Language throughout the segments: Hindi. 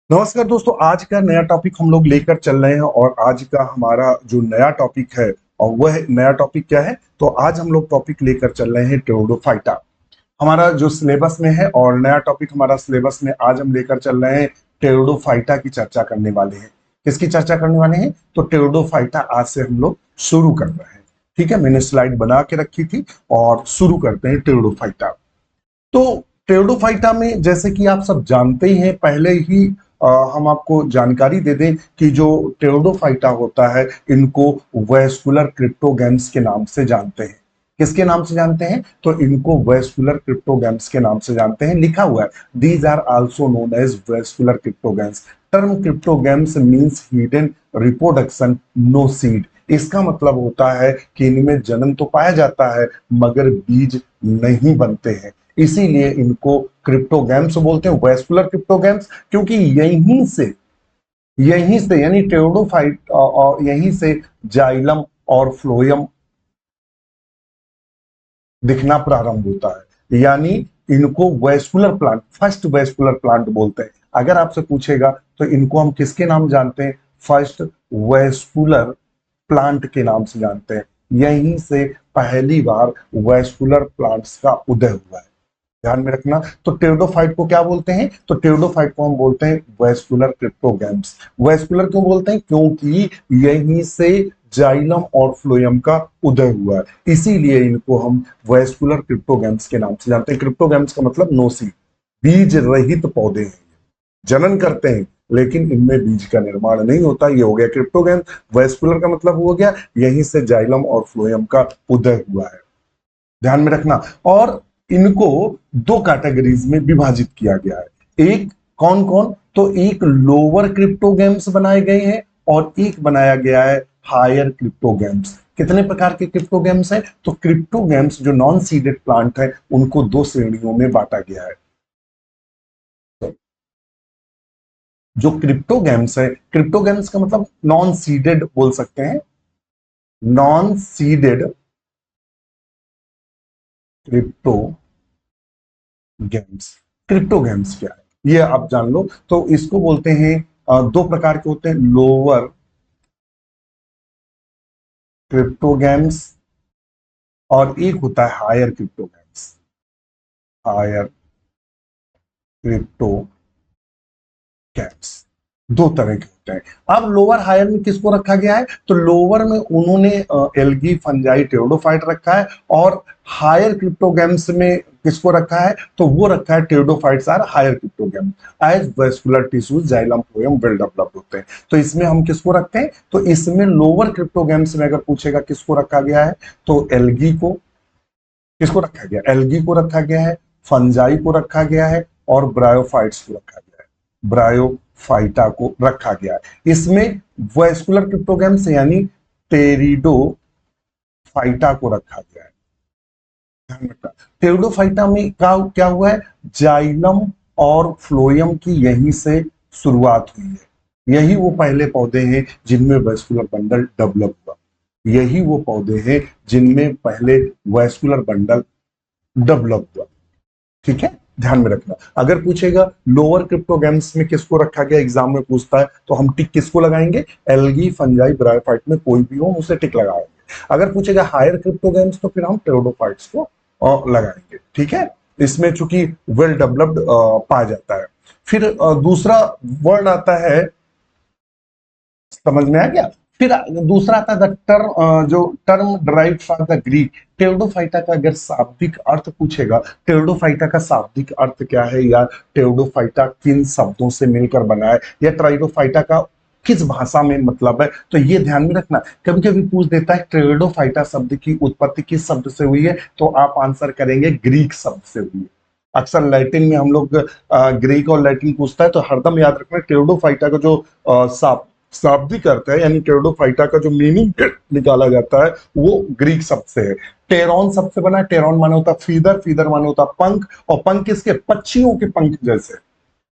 नमस्कार दोस्तों, आज का नया टॉपिक हम लोग लेकर चल रहे हैं और आज का हमारा जो नया टॉपिक है और वह नया टॉपिक क्या है। तो आज हम लोग टॉपिक लेकर चल रहे हैं टेरोडोफाइटा। हमारा जो सिलेबस में है और नया टॉपिक हमारा सिलेबस में आज हम लेकर चल रहे हैं टेरोडोफाइटा की चर्चा करने वाले हैं। किसकी चर्चा करने वाले हैं? तो टेरोडोफाइटा आज से हम लोग शुरू कर रहे हैं। ठीक है, मैंने स्लाइड बना के रखी थी और शुरू करते हैं टेरोडोफाइटा। तो टेरिडोफाइटा में जैसे कि आप सब जानते ही हैं, पहले ही हम आपको जानकारी दे दें कि जो टेरिडोफाइटा होता है इनको वैस्कुलर क्रिप्टोगैम्स के नाम से जानते हैं। किसके नाम से जानते हैं? तो इनको वैस्कुलर क्रिप्टोगैम्स के नाम से जानते हैं। लिखा हुआ है these are also known as vascular cryptogams. Term cryptogams means hidden reproduction no seed. इसका मतलब होता है कि इनमें जन्म तो पाया जाता है मगर बीज नहीं बनते हैं, इसीलिए इनको क्रिप्टोगैम्स बोलते हैं, वैस्कुलर क्रिप्टोगैम्स। क्योंकि यहीं से यानी टेरिडोफाइट और यहीं से जाइलम और फ्लोयम दिखना प्रारंभ होता है। यानी इनको vascular plant, first vascular plant बोलते हैं। अगर आपसे पूछेगा तो इनको हम किसके नाम जानते हैं? फर्स्ट वैस्कुलर प्लांट के नाम से जानते हैं। यहीं से पहली बार वैस्कुलर प्लांट्स का उदय हुआ है, ध्यान में रखना। तो टेरिडोफाइट को क्या बोलते हैं? तो टेरिडोफाइट को हम बोलते हैं वैस्कुलर क्रिप्टोगैम्स। वैस्कुलर क्यों बोलते हैं? क्योंकि यहीं से जाइलम और फ्लोयम का उदय हुआ है, इसीलिए इनको हम वैस्कुलर क्रिप्टोगैम्स के नाम से जानते हैं। क्रिप्टोगैम्स का मतलब नो सीड, बीज रहित पौधे हैं, जनन करते हैं लेकिन इनमें बीज का निर्माण नहीं होता। ये हो गया क्रिप्टोगैम। वैस्कुलर का मतलब हो गया यहीं से जाइलम और फ्लोयम का उदय हुआ है, ध्यान में रखना। और इनको दो कैटेगरीज में विभाजित किया गया है। एक कौन कौन? तो एक लोअर क्रिप्टोगैम्स बनाए गए हैं और एक बनाया गया है हायर क्रिप्टोगैम्स। कितने प्रकार के क्रिप्टोगैम्स हैं? तो क्रिप्टोगैम्स जो नॉन सीडेड प्लांट है उनको दो श्रेणियों में बांटा गया है। जो क्रिप्टोगैम्स है, क्रिप्टोगैम्स का मतलब नॉन सीडेड बोल सकते हैं, नॉन सीडेड क्रिप्टोगैम्स। क्रिप्टोगैम्स क्या है ये आप जान लो। तो इसको बोलते हैं, दो प्रकार के होते हैं, लोअर क्रिप्टोगैम्स और एक होता है हायर क्रिप्टोगैम्स। हायर क्रिप्टोगैम्स दो तरह के होते हैं। अब लोअर हायर में किसको रखा गया है? तो लोअर में उन्होंने एल्गी फंजाई टेरिडोफाइट रखा है और हायर क्रिप्टोगैम्स में किसको रखा है? तो वो रखा है pteridophytes are higher cryptogam as vascular tissues xylem phloem well developed होते हैं। तो इसमें हम किसको रखते हैं? तो इसमें लोअर क्रिप्टोगैम्स में अगर पूछेगा किसको रखा गया है तो एल्गी को, किसको रखा गया? एल्गी को रखा गया है, फंजाई को रखा गया है और ब्रायोफाइट्स को रखा गया है, ब्रायोफाइटा को रखा गया है। इसमें वैस्कुलर क्रिप्टोगैम्स यानी टेरिडोफाइटा को रखा गया है, ध्यान रखना। टेरिडोफाइटा में क्या हुआ है? जाइलम और फ्लोयम की यहीं से शुरुआत हुई है। यही वो पहले पौधे हैं जिनमें वैस्कुलर बंडल डेवलप हुआ, यही वो पौधे हैं जिनमें पहले वैस्कुलर बंडल डेवलप हुआ। ठीक है, ध्यान में रखना। अगर पूछेगा लोअर क्रिप्टोगैम्स में किसको रखा गया, एग्जाम में पूछता है, तो हम टिक किसको लगाएंगे? एल्गी फंजाई ब्रायोफाइट में कोई भी हो उसे टिक लगाएंगे। अगर पूछेगा हायर क्रिप्टोगैम्स तो फिर हम टेरिडोफाइट्स को लगाएंगे। ठीक है, इसमें चूंकि वेल डेवलप्ड पाया जाता है। फिर दूसरा वर्ड आता है, समझ में आ गया? फिर दूसरा आता है द टर्म, जो term derived from the Greek. Pteridophyta का अगर शाब्दिक अर्थ पूछेगा, टेरिडोफाइटा का शाब्दिक अर्थ क्या है, या टेरिडोफाइटा किन शब्दों से मिलकर बना है, या टेरिडोफाइटा का किस भाषा में मतलब है, तो ये ध्यान में रखना। कभी कभी पूछ देता है टेरिडोफाइटा शब्द की उत्पत्ति किस शब्द से हुई है, तो आप आंसर करेंगे ग्रीक शब्द से हुई है। अक्सर लैटिन में हम लोग ग्रीक और लैटिन पूछता है तो हरदम याद रखना टेरिडोफाइटा का जो शाब्दिक अर्थ है यानी टेरिडोफाइटा का जो मीनिंग निकाला जाता है वो ग्रीक शब्द से है। टेरॉन शब्द से बना है। टेरॉन माने होता फीदर, फीदर माने होता पंख, और पंख किसके? पक्षियों के पंख जैसे।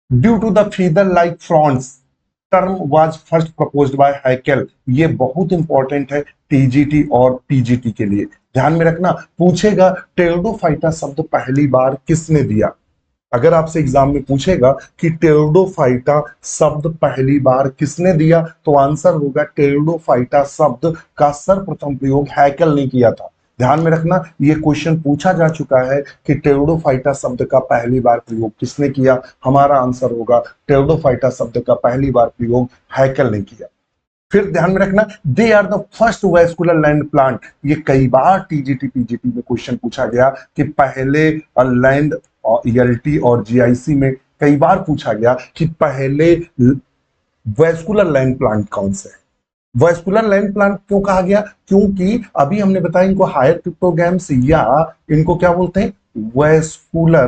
Due to the feather like fronds term was first proposed by Haeckel. ये बहुत इंपॉर्टेंट है टीजीटी और पीजीटी के लिए, ध्यान में रखना। पूछेगा टेरिडोफाइटा शब्द पहली बार किसने दिया, अगर आपसे एग्जाम में पूछेगा कि टेरिडोफाइटा शब्द पहली बार किसने दिया, तो आंसर होगा टेरिडोफाइटा शब्द का सर्वप्रथम प्रयोग हैकेल ने किया था। ध्यान में रखना, ये क्वेश्चन पूछा जा चुका है कि टेरिडोफाइटा शब्द का पहली बार प्रयोग किसने किया। हमारा आंसर होगा टेरिडोफाइटा शब्द का पहली बार प्रयोग हैकेल ने किया। फिर ध्यान में रखना, they are the first vascular land plant. ये कई बार टीजीटी पीजीटी में क्वेश्चन पूछा गया कि पहले लैंड ईएलटी और जीआईसी में कई बार पूछा गया कि पहले वेस्कुलर लैंड प्लांट कौन से है। वेस्कुलर लैंड प्लांट क्यों कहा गया, क्योंकि अभी हमने बताया इनको हायर क्रिप्टोगैम्स या इनको क्या बोलते हैं, वेस्कुलर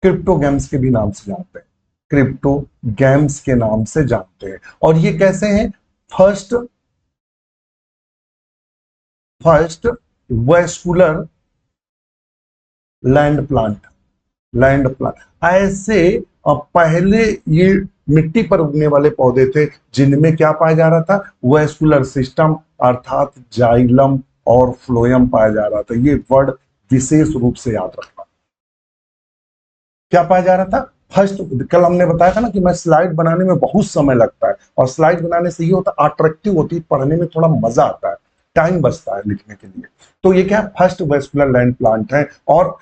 क्रिप्टोगैम्स के भी नाम से जानते हैं, क्रिप्टोगैम्स के नाम से जानते हैं। और ये कैसे हैं, फर्स्ट वेस्कुलर लैंड प्लांट ऐसे पहले ये मिट्टी पर उगने वाले पौधे थे जिनमें क्या पाया जा रहा था, वेस्कुलर सिस्टम अर्थात जाइलम और फ्लोएम पाया जा रहा था। ये वर्ड विशेष रूप से याद रखना। क्या पाया जा रहा था, फर्स्ट, कल हमने बताया था ना कि मैं स्लाइड बनाने में बहुत समय लगता है, और स्लाइड बनाने से ये होता है अट्रैक्टिव होती, पढ़ने में थोड़ा मजा आता है, टाइम बचता है लिखने के लिए। तो ये क्या है, फर्स्ट वेस्कुलर लैंड प्लांट है। और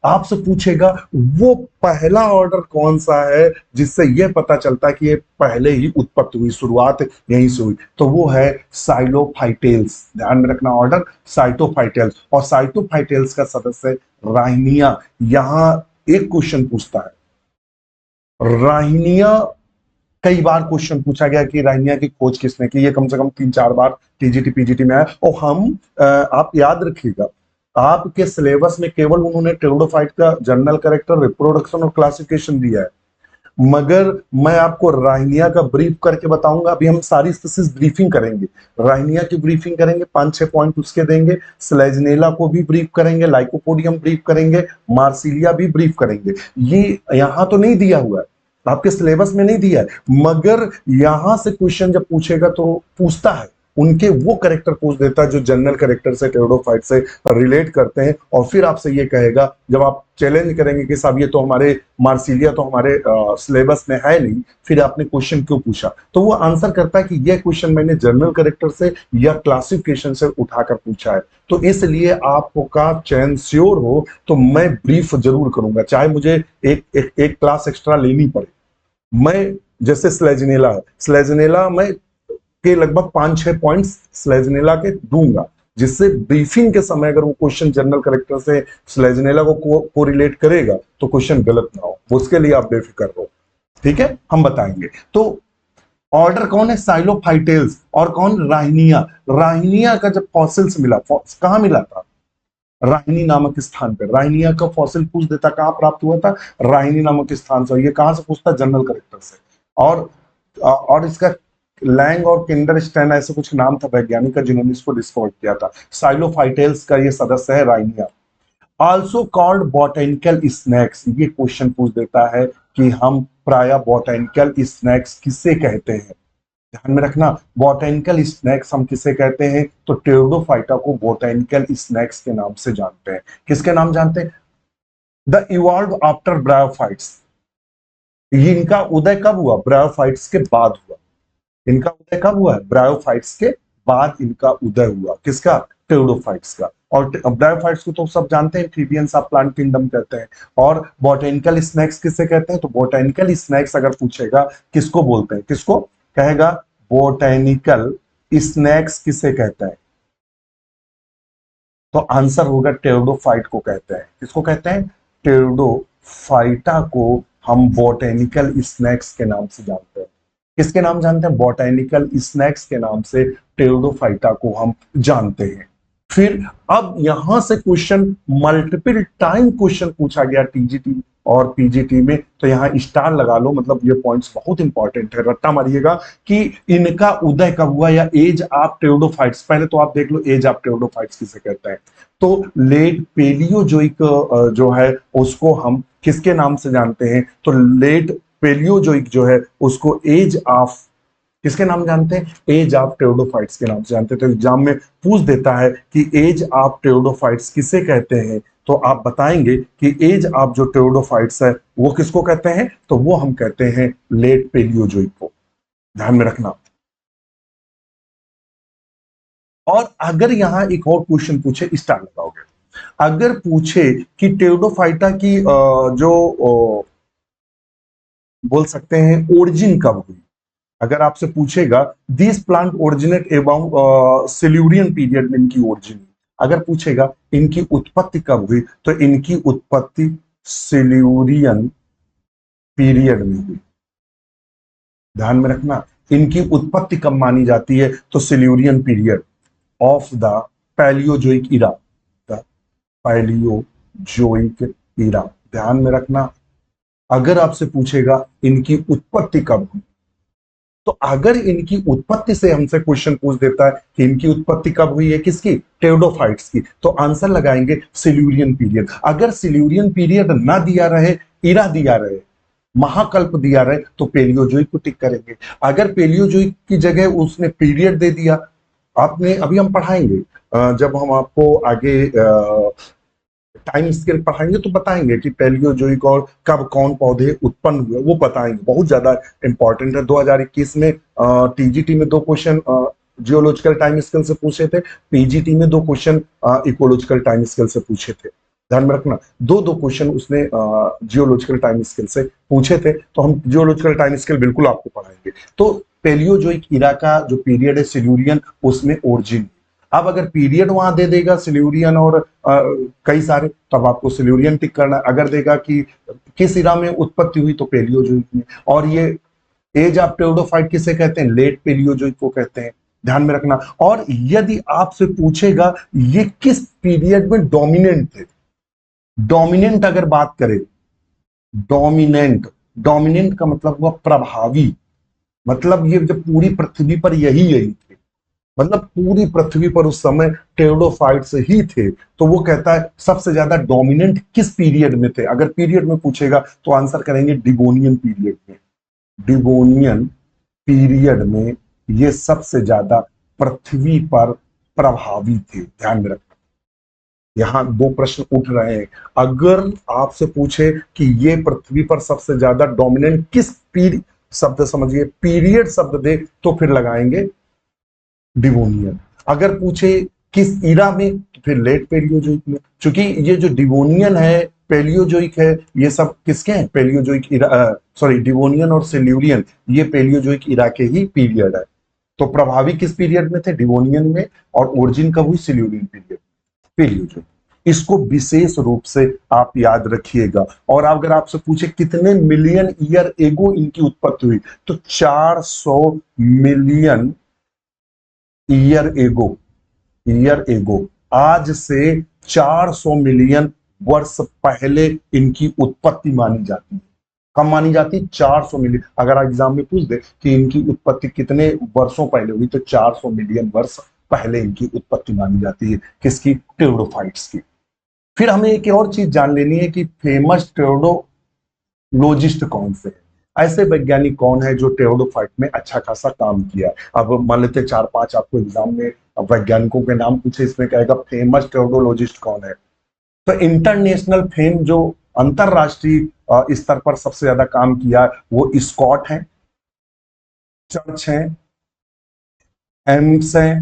आपसे पूछेगा वो पहला ऑर्डर कौन सा है जिससे यह पता चलता है कि ये पहले ही उत्पत्ति हुई, शुरुआत यहीं से हुई, तो वो है साइलोफाइटेल्स। ध्यान में रखना ऑर्डर, साइटोफाइटेल्स। और साइटोफाइटेल्स का सदस्य राहिनिया। यहां एक क्वेश्चन पूछता है, राहिनिया कई बार क्वेश्चन पूछा गया कि राहिनिया की खोज किसने की, ये कम से कम 3-4 बार टीजीटी पीजीटी में आया। और हम आप याद रखिएगा, आपके सिलेबस में केवल उन्होंने टेरिडोफाइट का जनरल कैरेक्टर, रिप्रोडक्शन और क्लासिफिकेशन दिया है, मगर मैं आपको राहिनिया का ब्रीफ करके बताऊंगा। अभी हम सारी स्पीसीज ब्रीफिंग करेंगे, राहिनिया की ब्रीफिंग करेंगे, 5-6 पॉइंट उसके देंगे, स्लेजनेला को भी ब्रीफ करेंगे, लाइकोपोडियम ब्रीफ करेंगे, मार्सिलिया भी ब्रीफ करेंगे। ये यहां तो नहीं दिया हुआ है, आपके सिलेबस में नहीं दिया है, मगर यहां से क्वेश्चन जब पूछेगा तो पूछता है, उनके वो कैरेक्टर पूछ देता है जो जनरल कैरेक्टर से, टेरिडोफाइट से रिलेट करते हैं। और फिर आपसे ये कहेगा, जब आप चैलेंज करेंगे कि साहब ये तो हमारे मार्सिलिया तो हमारे सिलेबस में है नहीं, फिर आपने क्वेश्चन क्यों पूछा, तो वो आंसर करता है कि यह क्वेश्चन मैंने जनरल कैरेक्टर से या क्लासिफिकेशन से उठाकर पूछा है, तो इसलिए आपका चयन श्योर हो तो मैं ब्रीफ जरूर करूंगा, चाहे मुझे एक क्लास एक्स्ट्रा लेनी पड़े। मैं जैसे स्लेजनेला में के लगभग 5-6 पॉइंट्स स्लेजनेला के दूंगा, जिससे ब्रीफिंग के समय अगर वो क्वेश्चन जनरल कैरेक्टर से स्लेजनेला को कोरिलेट करेगा तो क्वेश्चन गलत ना हो, उसके लिए आप बेफिक्र रहो, ठीक है, हम बताएंगे। तो ऑर्डर कौन है, साइलोफाइटेल्स, और कौन, राहिनिया। राहिनिया का जब फॉसिल्स मिला, कहां मिला था, राहिनी नामक स्थान पर। राहिनिया का फॉसिल पूछ देता कहां प्राप्त हुआ था, राहिनी नामक स्थान से। ये कहां से पूछता, जनरल कैरेक्टर से। और इसका लैंग और किंडरस्टैन ऐसे कुछ नाम था वैज्ञानिक का जिन्होंने इसको डिस्कवर किया था। साइलोफाइटेल्स का ये सदस्य है राहिनिया। आल्सो कॉल्ड बॉटेनिकल स्नैक्स, ये क्वेश्चन पूछ देता है कि हम प्राय बॉटेनिकल स्नैक्स किसे कहते हैं। ध्यान में रखना, बॉटेनिकल स्नैक्स हम किसे कहते हैं, तो टेरिडोफाइटा को बॉटेनिकल स्नैक्स के नाम से जानते हैं। किसके नाम जानते हैं, द इवॉल्व आफ्टर ब्रायोफाइट्स। इनका उदय कब हुआ, ब्रायोफाइट्स के बाद हुआ। इनका उदय कब हुआ है, ब्रायोफाइट्स के बाद इनका उदय हुआ। किसका, टेरिडोफाइट्स का। और ब्रायोफाइट्स को तो सब जानते हैं, एम्फीबियंस ऑफ प्लांट किंगडम कहते हैं। और बॉटेनिकल स्नैक्स किसे कहते हैं, तो बॉटेनिकल स्नैक्स अगर पूछेगा किसको बोलते हैं, किसको कहेगा, बॉटेनिकल स्नैक्स किसे कहते हैं, तो आंसर होगा टेरिडोफाइट को कहते हैं। किसको कहते हैं, टेरिडोफाइटा को हम बॉटेनिकल स्नैक्स के नाम से जानते हैं। किसके नाम जानते हैं, बॉटेनिकल स्नैक्स के नाम से टेरिडोफाइटा को हम जानते हैं। फिर अब यहां से क्वेश्चन मल्टीपल टाइम क्वेश्चन पूछा गया टीजीटी और पीजीटी में, तो यहां स्टार लगा लो, मतलब ये पॉइंट्स बहुत इंपॉर्टेंट है, रट्टा मारिएगा कि इनका उदय कब हुआ या एज ऑफ टेरिडोफाइट्स। पहले तो आप देख लो एज ऑफ टेरिडोफाइट्स किसे कहते हैं, तो लेट पेलियोजोइक जो है उसको हम किसके नाम से जानते हैं, तो लेट पेलियोजोइक जो है उसको एज ऑफ किसके नाम जानते हैं, एज ऑफ टेरिडोफाइट्स के नाम से जानते हैं। तो एग्जाम में पूछ देता है कि एज ऑफ टेरिडोफाइट्स किसे कहते हैं, तो आप बताएंगे कि एज ऑफ जो टेरिडोफाइट्स है वो किसको कहते हैं, तो वो हम कहते हैं लेट पेलियोजोइक को। ध्यान में रखना। और अगर यहां एक और क्वेश्चन पूछे, स्टार लगाओगे, अगर पूछे कि टेरिडोफाइटा की जो बोल सकते हैं ओरिजिन कब हुई, अगर आपसे पूछेगा this plant originate about Silurian period में इनकी ओरिजिन, अगर पूछेगा इनकी उत्पत्ति कब हुई, तो इनकी उत्पत्ति सिल्यूरियन पीरियड में हुई। ध्यान में रखना, इनकी उत्पत्ति कब मानी जाती है, तो Silurian period of the Palaeozoic era, the Palaeozoic era. ध्यान में रखना, अगर आपसे पूछेगा इनकी उत्पत्ति कब हुई, तो अगर इनकी उत्पत्ति से हमसे क्वेश्चन पूछ देता है कि इनकी उत्पत्ति कब हुई है, किसकी, टेरिडोफाइट्स की, तो आंसर लगाएंगे सिल्यूरियन पीरियड। अगर सिल्यूरियन पीरियड ना दिया रहे, इरा दिया रहे, महाकल्प दिया रहे, तो पेलियोजोइक को टिक करेंगे। अगर पेलियोजोइक की जगह उसने पीरियड दे दिया, आपने अभी हम पढ़ाएंगे जब हम आपको आगे टाइम स्केल पढ़ाएंगे तो बताएंगे कि पैलियोजोइक और कब कौन पौधे उत्पन्न हुए, वो बताएंगे, बहुत ज्यादा इंपॉर्टेंट है। 2021 में टीजीटी में 2 क्वेश्चन जियोलॉजिकल टाइम स्केल से पूछे थे, पीजीटी में 2 क्वेश्चन इकोलॉजिकल टाइम स्केल से पूछे थे। ध्यान में रखना, दो क्वेश्चन उसने जियोलॉजिकल टाइम स्केल से पूछे थे, तो हम जियोलॉजिकल टाइम स्केल बिल्कुल आपको पढ़ाएंगे। तो पैलियोजोइक इरा का जो पीरियड है सिल्यूरियन, उसमें ओरिजिन। अब अगर पीरियड वहां दे देगा सिल्यूरियन और कई सारे, तब आपको सिल्यूरियन टिक करना। अगर देगा कि किस इरा में उत्पत्ति हुई, तो पेलियोजोइक में। और ये एज ऑफ टेरिडोफाइट किसे कहते हैं, लेट पेलियोजोइक को कहते हैं। ध्यान में रखना। और यदि आपसे पूछेगा ये किस पीरियड में डोमिनेंट थे, डोमिनेंट अगर बात करें, डोमिनेंट, डोमिनेंट का मतलब हुआ प्रभावी, मतलब ये जब पूरी पृथ्वी पर यही थे, मतलब पूरी पृथ्वी पर उस समय टेरिडोफाइट्स ही थे, तो वो कहता है सबसे ज्यादा डोमिनेंट किस पीरियड में थे। अगर पीरियड में पूछेगा तो आंसर करेंगे डिवोनियन पीरियड में। डिवोनियन पीरियड में ये सबसे ज्यादा पृथ्वी पर प्रभावी थे। ध्यान में रखना, यहां 2 प्रश्न उठ रहे हैं। अगर आपसे पूछे कि ये पृथ्वी पर सबसे ज्यादा डोमिनेंट किस पीरियड, शब्द समझिए, पीरियड शब्द दे, तो फिर लगाएंगे डिवोनियन। अगर पूछे किस इरा में, तो फिर लेट पेलियोजोइक में। क्योंकि ये जो डिवोनियन है, पेलियोजोइक है, ये सब किसके हैं, पेलियोजोइक इरा, सॉरी, डिवोनियन और सिल्यूरियन, ये पेलियोजोइक इरा के ही पीरियड है। तो प्रभावी किस पीरियड में थे, डिवोनियन में, और ओरिजिन कब हुई, सिल्यूरियन पीरियड, पेलियोजोइक। इसको विशेष रूप से आप याद रखिएगा। और अगर आपसे पूछे कितने मिलियन ईयर एगो इनकी उत्पत्ति हुई, तो 400 million year ago, year ago, आज से 400 मिलियन वर्ष पहले इनकी उत्पत्ति मानी जाती है। कब मानी जाती, 400 मिलियन। अगर एग्जाम में पूछ दे कि इनकी उत्पत्ति कितने वर्षों पहले हुई, तो 400 मिलियन वर्ष पहले इनकी उत्पत्ति मानी जाती है। किसकी, टेरिडोफाइट्स की। फिर हमें एक और चीज जान लेनी है कि फेमस टेरिडोलॉजिस्ट कौन से हैं, ऐसे वैज्ञानिक कौन है जो टेरिडोफाइट में अच्छा खासा काम किया है। अब मान लेते 4-5 आपको एग्जाम में वैज्ञानिकों के नाम पूछे, इसमें कहेगा फेमस टेरिडोलॉजिस्ट कौन है, तो इंटरनेशनल फेम, जो अंतरराष्ट्रीय स्तर पर सबसे ज्यादा काम किया, वो स्कॉट है, चर्च है, एम्स है,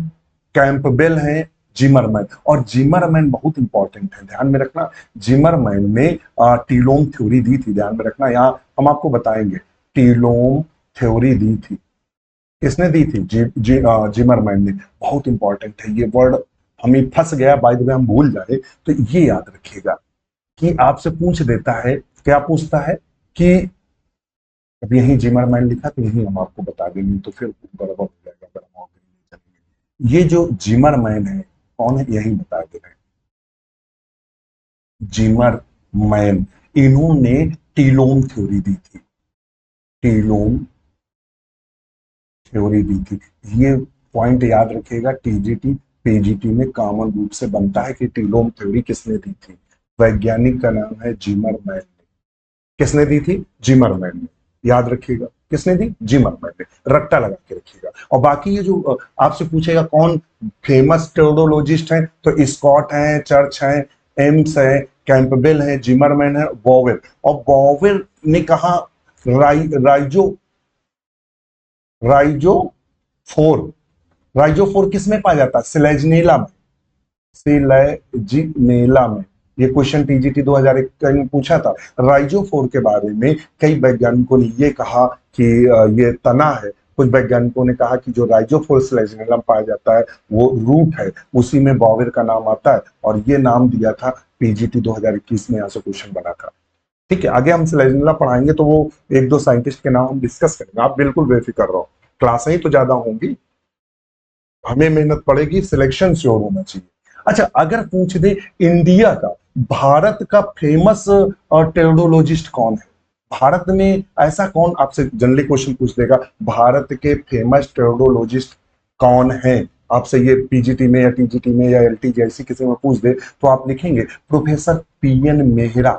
कैंपबेल है, जिमरमैन। और जिमरमैन बहुत इंपॉर्टेंट है, ध्यान में रखना। जिमरमैन ने टीलोम थ्योरी दी थी। ध्यान में रखना, यहां हम आपको बताएंगे टीलोम थ्योरी दी थी, किसने दी थी, जिमरमैन ने। बहुत इंपॉर्टेंट है ये वर्ड, हमें फंस गया, बाय द वे हम भूल जाए तो ये याद रखिएगा कि आपसे पूछ देता है, क्या पूछता है कि अब यही जिमरमैन लिखा, तो यही हम आपको बता देंगे, तो फिर गड़बड़ हो जाएगा। ये जो जिमरमैन है कौन है, यही बता दे रहे हैं। जिमरमैन, इन्होंने टीलोम थ्योरी दी थी, टीलोम थ्योरी दी थी। ये पॉइंट याद रखिएगा, टीजीटी पीजीटी में कॉमन रूप से बनता है कि टीलोम थ्योरी किसने दी थी। वैज्ञानिक का नाम है जिमरमैन। किसने दी थी, जिमरमैन ने। याद रखिएगा, किसने दी, जिमरमैन ने। रट्टा लगा के रखिएगा। और बाकी ये जो आपसे पूछेगा कौन फेमस टेरिडोलॉजिस्ट हैं, तो स्कॉट हैं, चर्च हैं, एम्स है, कैंपबेल है, जिमरमैन है, बॉवेल। और बॉवेल ने कहा राइजो राइजोफोर किस में पाया जाता है? सिलेजनेला में। सिलेजिनेला में। ये क्वेश्चन टीजीटी 2021 में पूछा था। राइजोफोर के बारे में कई वैज्ञानिकों ने ये कहा कि ये तना है। कुछ वैज्ञानिकों ने कहा कि जो राइजोफोर सिलेजनेला में पाया जाता है वो रूट है, उसी में बॉवेल का नाम आता है, और ये नाम दिया था पीजीटी 2021 में। यहाँ से क्वेश्चन बना था। ठीक है, आगे हम सिलेजनेला पढ़ाएंगे तो वो एक दो साइंटिस्ट के नाम हम डिस्कस करेंगे। आप बिल्कुल बेफिक्र रहो, क्लासें ही तो ज्यादा होंगी, हमें मेहनत पड़ेगी, सिलेक्शन श्योर होना चाहिए। अच्छा, अगर पूछ दे इंडिया का, भारत का फेमस टेरोडोलॉजिस्ट कौन है? भारत में ऐसा कौन, आपसे जनरली क्वेश्चन पूछ देगा, भारत के फेमस टेरोडोलॉजिस्ट कौन है? आपसे ये पीजीटी में या टीजीटी में या एलटी जैसी किसी में पूछ दे तो आप लिखेंगे प्रोफेसर पीएन मेहरा।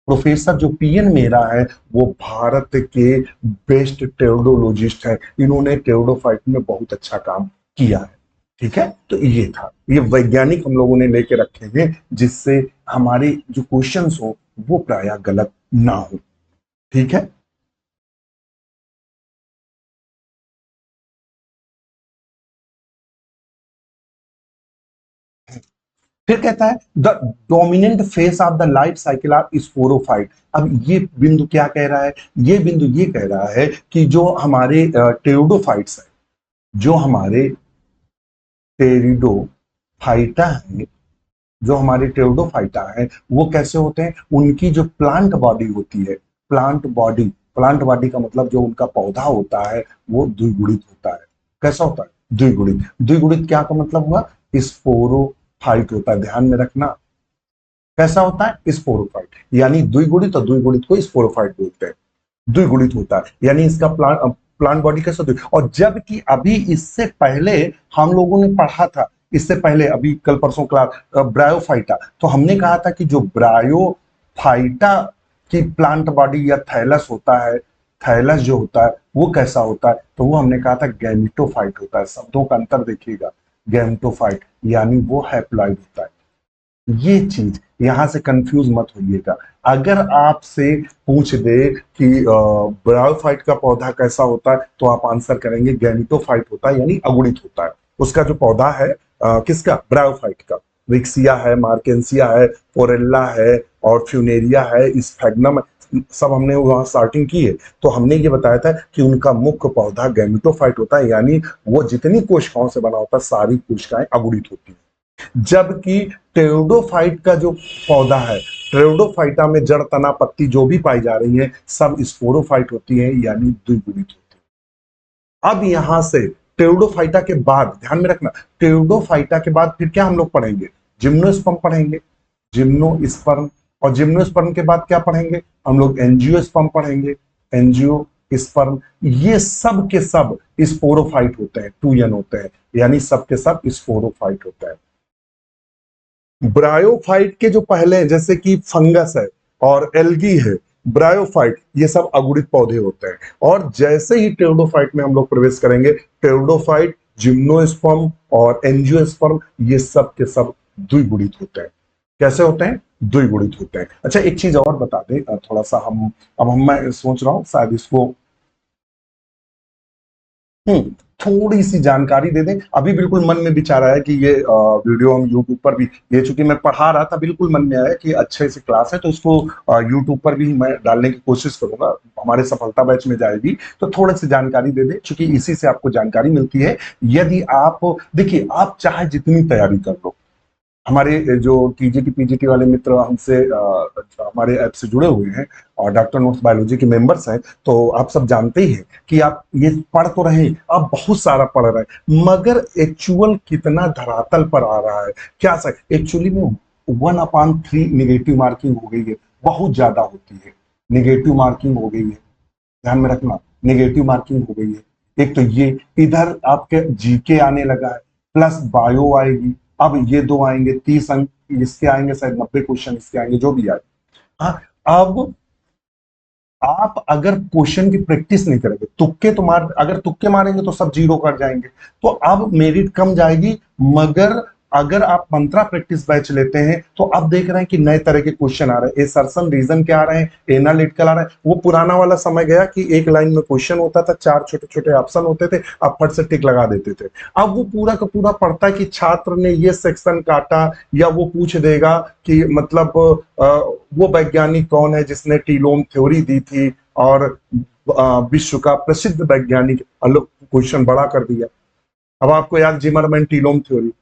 प्रोफेसर जो पीएन मेहरा है वो भारत के बेस्ट टेरोडोलॉजिस्ट है। इन्होंने टेरोडोफाइट में बहुत अच्छा काम किया है। ठीक है, तो ये था, ये वैज्ञानिक हम लोगों ने लेके रखे हैं जिससे हमारे जो क्वेश्चंस हो वो प्रायः गलत ना हो। ठीक है, फिर कहता है the dominant face of the life cycle of sporophyte. अब ये बिंदु क्या कह रहा है? ये बिंदु ये कह रहा है कि जो हमारे टेरिडोफाइट्स है, जो हमारे टेरिडोफाइटा है, जो हमारे टेरिडोफाइटा है, वो कैसे होते हैं? उनकी जो प्लांट बॉडी होती है, प्लांट बॉडी का मतलब जो उनका पौधा होता है वो द्विगुणित होता है। कैसा होता है? द्विगुणित। द्विगुणित क्या का मतलब हुआ? स्पोरोफाइट होता है, ध्यान में रखना। कैसा होता है? स्पोरोफाइट, यानी द्विगुणित, और द्विगुणित को स्पोरोफाइट बोलते हैं। द्विगुणित होता है, यानी इसका प्लांट बॉडी कैसा? और जबकि अभी इससे पहले हम लोगों ने पढ़ा था, इससे पहले अभी कल परसों क्लास ब्रायोफाइटा, तो हमने कहा था कि जो ब्रायोफाइटा की प्लांट बॉडी या थैलस होता है, थैलस जो होता है वो कैसा होता है? तो वो हमने कहा था गैमिटोफाइट होता है। शब्दों का अंतर देखिएगा, गैमिटोफाइट यानी वो हैप्लॉइड होता है। ये चीज यहां से कंफ्यूज मत होइएगा। अगर आपसे पूछ दे कि ब्रायोफाइट का पौधा कैसा होता है तो आप आंसर करेंगे गैमिटोफाइट होता है, यानी अगुणित होता है। उसका जो पौधा है किसका? ब्रायोफाइट का। रिक्सिया है, मार्केंसिया है, पोरेल्ला है, और फ्यूनेरिया है, स्फेग्नम, सब हमने वहां स्टार्टिंग की है। तो हमने ये बताया था कि उनका मुख्य पौधा गैमिटोफाइट होता है, यानी वो जितनी कोशिकाओं से बना होता है सारी कोशिकाएं अगुणित होती हैं। जबकि टेरिडोफाइट का जो पौधा है, टेरिडोफाइटा में जड़, तना, पत्ती जो भी पाई जा रही है सब स्पोरोफाइट होती है, यानी द्विगुणित होती है। अब यहां से टेरिडोफाइटा के बाद ध्यान में रखना, टेरिडोफाइटा के बाद फिर क्या हम लोग पढ़ेंगे? जिम्नोस्पर्म पढ़ेंगे, जिम्नोस्पर्म। और जिम्नोस्पर्म के बाद क्या पढ़ेंगे हम लोग? एंजियोस्पर्म पढ़ेंगे, एंजियोस्पर्म। ये सब के सब स्पोरोफाइट होते हैं, 2n होते हैं, यानी सब के सब स्पोरोफाइट होता है। ब्रायोफाइट के जो पहले हैं, जैसे कि फंगस है और एल्गी है, ब्रायोफाइट, ये सब अगुणित पौधे होते हैं। और जैसे ही टेरिडोफाइट में हम लोग प्रवेश करेंगे, टेरिडोफाइट, जिम्नोस्पर्म और एंजियोस्पर्म, ये सब के सब द्विगुणित होते हैं। कैसे होते हैं? द्विगुणित होते हैं। अच्छा, एक चीज और बता दें, थोड़ा सा मैं सोच रहा हूं शायद इसको थोड़ी सी जानकारी दे दें। अभी बिल्कुल मन में विचार आया कि ये वीडियो हम यूट्यूब पर भी, ये चूंकि मैं पढ़ा रहा था, बिल्कुल मन में आया कि अच्छे से क्लास है तो इसको यूट्यूब पर भी मैं डालने की कोशिश करूंगा, हमारे सफलता बैच में जाएगी। तो थोड़ी सी जानकारी दे दें, चूंकि इसी से आपको जानकारी मिलती है। यदि आप देखिए, आप चाहे जितनी तैयारी कर लो, हमारे जो टीजीटी पीजीटी वाले मित्र हमसे हमारे ऐप से जुड़े हुए हैं और डॉक्टर नोट्स बायोलॉजी के मेंबर्स हैं, तो आप सब जानते ही हैं कि आप ये पढ़ तो रहे हैं, आप बहुत सारा पढ़ रहे हैं, मगर एक्चुअल कितना धरातल पर आ रहा है क्या सर? एक्चुअली में 1/3 निगेटिव मार्किंग हो गई है, बहुत ज्यादा होती है, निगेटिव मार्किंग हो गई है। ध्यान में रखना, निगेटिव मार्किंग हो गई है। एक तो ये, इधर आपके जीके आने लगा है, प्लस बायो आएगी। अब ये दो आएंगे, 30 अंक इसके आएंगे, शायद 90 क्वेश्चन इसके आएंगे, जो भी आए। हाँ, अब आप अगर क्वेश्चन की प्रैक्टिस नहीं करेंगे, तुक्के तो अगर तुक्के मारेंगे तो सब जीरो कर जाएंगे, तो अब मेरिट कम जाएगी, मगर अगर आप मंत्रा प्रैक्टिस बैच लेते हैं तो अब देख रहे हैं कि नए तरह के क्वेश्चन आ रहे हैं, एसर्शन रीजन के आ रहे हैं, एनालिटिकल आ रहे हैं। वो पुराना वाला समय गया कि एक लाइन में क्वेश्चन होता था, 4 छोटे छोटे ऑप्शन होते थे, आप फट से टिक लगा देते थे। अब वो पूरा का पूरा पढ़ता है कि छात्र ने ये सेक्शन काटा, या वो पूछ देगा कि मतलब वो वैज्ञानिक कौन है जिसने टीलोम थ्योरी दी थी, और विश्व का प्रसिद्ध वैज्ञानिक, क्वेश्चन बड़ा कर दिया। अब आपको याद जिमरमैन टीलोम थ्योरी,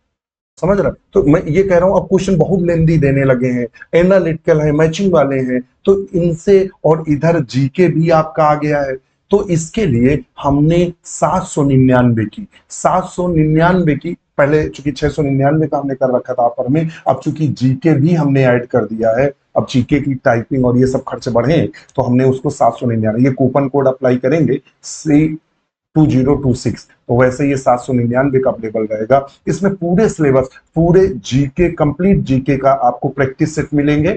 समझ रहे? तो मैं ये कह रहा हूं अब क्वेश्चन बहुत लेंदी देने लगे हैं, एनालिटिकल है, मैचिंग वाले हैं, तो इनसे, और इधर जीके भी आपका आ गया है। तो इसके लिए हमने 799 की पहले, चूंकि 699 का हमने कर रखा था ऑफर में, अब चूंकि जीके भी हमने ऐड कर दिया है, अब जीके की टाइपिंग और ये सब खर्च बढ़े, तो हमने उसको 799, ये कूपन कोड अप्लाई करेंगे C2026, तो वैसे ये 799 का अवेलेबल रहेगा। इसमें पूरे सिलेबस, पूरे जीके, कंप्लीट जीके का आपको प्रैक्टिस सेट मिलेंगे,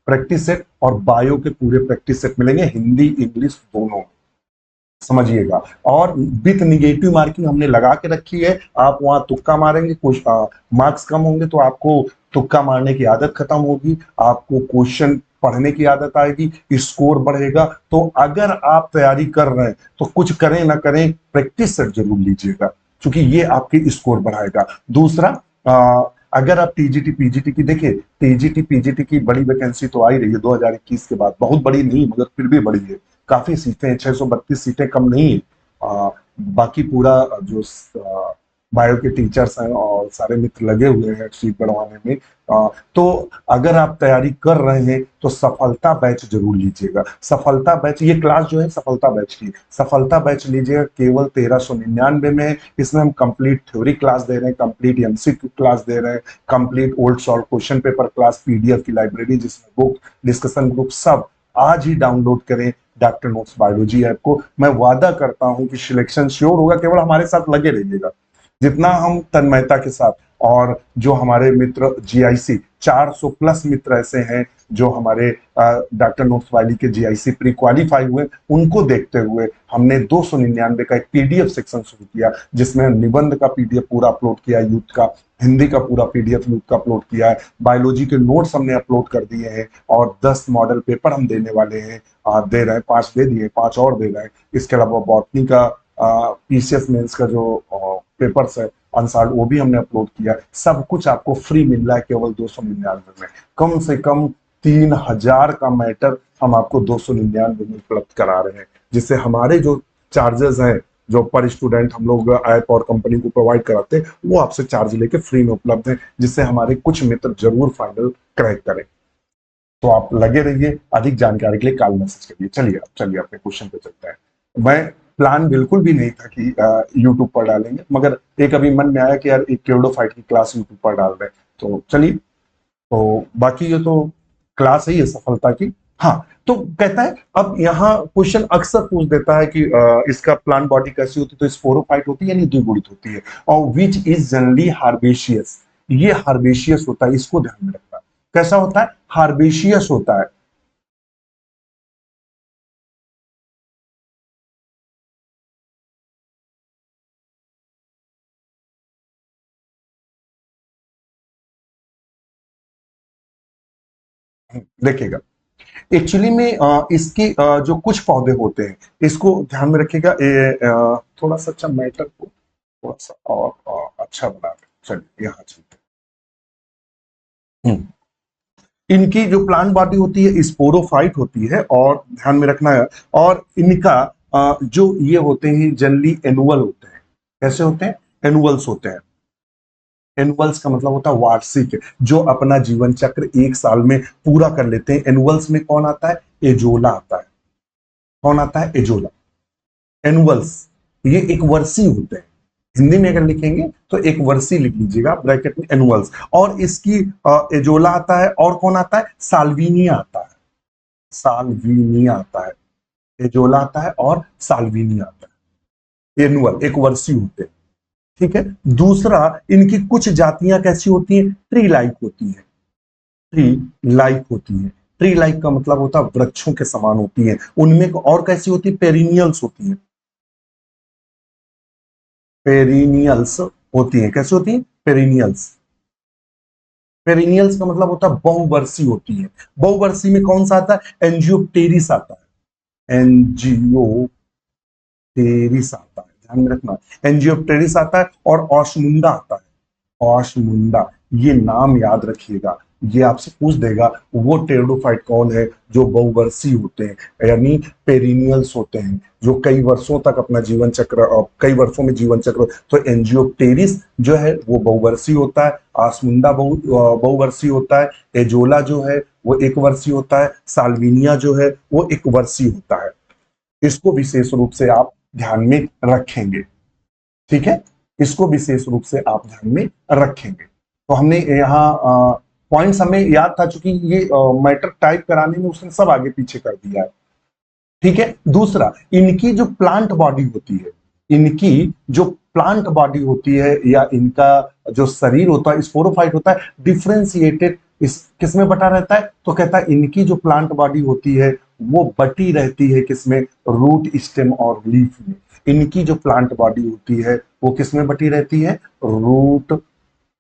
प्रैक्टिस सेट और बायो के पूरे प्रैक्टिस सेट मिलेंगे, हिंदी इंग्लिश दोनों, समझिएगा। और विथ निगेटिव मार्किंग हमने लगा के रखी है, आप वहां तुक्का मारेंगे, कुछ मार्क्स कम होंगे तो आपको तुक्का मारने की आदत खत्म होगी, आपको क्वेश्चन पढ़ने की आदत आएगी, स्कोर बढ़ेगा। तो अगर आप तैयारी कर रहे हैं तो कुछ करें ना करें, प्रैक्टिस सेट जरूर लीजिएगा, क्योंकि ये आपके स्कोर बढ़ाएगा। दूसरा, अगर आप टीजीटी पीजीटी की देखिए, टीजीटी पीजीटी की बड़ी वैकेंसी तो आई रही है 2021 के बाद, बहुत बड़ी नहीं मगर फिर भी बड़ी है, काफी सीटें, 632 सीटें कम नहीं है। बाकी पूरा जो बायो के टीचर्स हैं और सारे मित्र लगे हुए हैं सीट बढ़वाने में। तो अगर आप तैयारी कर रहे हैं तो सफलता बैच जरूर लीजिएगा। सफलता बैच, ये क्लास जो है सफलता बैच की, सफलता बैच लीजिएगा, केवल 1399 में। इसमें हम कंप्लीट थ्योरी क्लास दे रहे हैं, कंप्लीट एमसीक्यू क्लास दे रहे हैं, complete old solve question paper class, PDF की लाइब्रेरी जिसमें बुक, डिस्कशन ग्रुप, सब आज ही डाउनलोड करें डॉक्टर नोट्स बायोलॉजी ऐप को। मैं वादा करता हूं कि सिलेक्शन श्योर होगा, केवल हमारे साथ लगे रहिएगा। जितना हम तन्मयता के साथ, और जो हमारे मित्र जीआईसी 400 प्लस मित्र ऐसे हैं जो हमारे डॉक्टर नोट्स वाली के जीआईसी प्री क्वालिफाई हुए, उनको देखते हुए हमने 299 का एक पीडीएफ सेक्शन शुरू किया, जिसमें निबंध का पीडीएफ पूरा अपलोड किया, यूथ का, हिंदी का पूरा पीडीएफ यूथ का अपलोड किया है, बायोलॉजी के नोट्स हमने अपलोड कर दिए हैं, और 10 मॉडल पेपर हम देने वाले हैं, दे रहे हैं, 5 दे दिए, 5 और दे रहे हैं। इसके अलावा बॉटनी का पीसीएस मेंस का जो पेपर्स है अनसाल्ड, वो भी हमने अपलोड किया। सब कुछ आपको फ्री मिल रहा है केवल 299 में। कम से कम 3000 का मैटर हम आपको 299 में उपलब्ध करा रहे हैं, जिससे हमारे जो चार्जेस हैं, जो पर स्टूडेंट हम लोग ऐप और कंपनी को प्रोवाइड कराते हैं, वो आपसे चार्ज लेके फ्री में उपलब्ध है, जिससे हमारे कुछ मित्र जरूर फाइनल क्रैक करें। तो आप लगे रहिए, अधिक जानकारी के लिए कॉल मैसेज करिए। चलिए अपने क्वेश्चन पे चलते हैं। मैं प्लान बिल्कुल भी नहीं था कि यूट्यूब पर डालेंगे, मगर एक अभी मन में आया कि यार एक केवडो फाइट की क्लास यूट्यूब पर डाल रहे हैं, तो चलिए। तो बाकी ये तो क्लास ही है सफलता की। हाँ, तो कहता है, अब यहाँ क्वेश्चन अक्सर पूछ देता है कि इसका प्लांट बॉडी कैसी होती है, तो स्पोरोफाइट होती है यानी द्विगुणित होती है, और विच इज जनरली हार्बेशियस, ये हार्बेशियस होता है, इसको ध्यान में रखना। कैसा होता है? हार्बेशियस होता है। देखिएगा, एक्चुअली में इसके जो कुछ पौधे होते हैं, इसको ध्यान में रखिएगा। थोड़ा सा अच्छा मैटर को थोड़ा सा और अच्छा बना दें। चलिए यहाँ चलते हैं। इनकी जो प्लांट बॉडी होती है स्पोरोफाइट होती है, और ध्यान में रखना है। और इनका जो ये होते हैं जनरली एनुअल होते हैं। कैसे होते हैं? एनुअल्स होते हैं। एनुअल्स का मतलब होता है वार्षिक, जो अपना जीवन चक्र एक साल में पूरा कर लेते हैं। एनुअल्स में कौन आता है? एजोला आता है। कौन आता है? एजोला। एनुअल्स, ये एक वर्षीय होते हैं। हिंदी में अगर लिखेंगे तो एक वर्षीय लिख लीजिएगा ब्रैकेट में, एनुअल्स। और इसकी एजोला आता है, और कौन आता है? साल्विनिया आता है। साल्विनिया आता है, एजोला आता है और साल्विनिया आता है। एनुअल एक वर्षीय होते हैं, ठीक है। दूसरा, इनकी कुछ जातियां कैसी होती हैं? ट्री लाइक होती है। ट्री लाइक होती है। ट्री लाइक का मतलब होता है वृक्षों के समान होती है। उनमें और कैसी होती है? पेरिनियल्स होती है। पेरिनियल्स होती हैं। कैसे होती हैं? पेरिनियल्स। पेरिनियल्स का मतलब होता है बहुवर्षीय होती है। बहुवर्षीय में कौन सा आता है? एंजियोप्टेरिस आता है, एंजियोप्टेरिस आता है, ध्यान में रखना। एंजियोप्टेरिस आता है और ऑशमुंडा आता है, ऑशमुंडा। ये नाम याद रखिएगा, ये आपसे पूछ देगा वो टेरिडोफाइट कौन है जो बहुवर्षीय होते हैं, यानी पेरिनियल्स होते हैं, जो कई वर्षों तक अपना जीवन चक्र, कई वर्षों में जीवन चक्र। तो एंजियोप्टेरिस जो है वो बहुवर्षीय होता है, आसमुंडा बहुवर्षीय होता है, एजोला जो है वो एक वर्षीय होता है, साल्विनिया जो है वो एक वर्षीय होता है। इसको विशेष रूप से आप ध्यान में रखेंगे, ठीक है, इसको विशेष रूप से आप ध्यान में रखेंगे। तो हमने यहाँ पॉइंट्स हमें याद था, चूंकि ये मैटर टाइप कराने में उसने सब आगे पीछे कर दिया है, ठीक है। दूसरा, इनकी जो प्लांट बॉडी होती है, इनकी जो प्लांट बॉडी होती है या इनका जो शरीर होता है, स्पोरोफाइट होता है, डिफ्रेंशिएटेड इस किसमें बटा रहता है? तो कहता है इनकी जो प्लांट बॉडी होती है वो बटी रहती है किसमें? रूट, स्टेम और लीफ में। इनकी जो प्लांट बॉडी होती है वो किसमें बटी रहती है? रूट,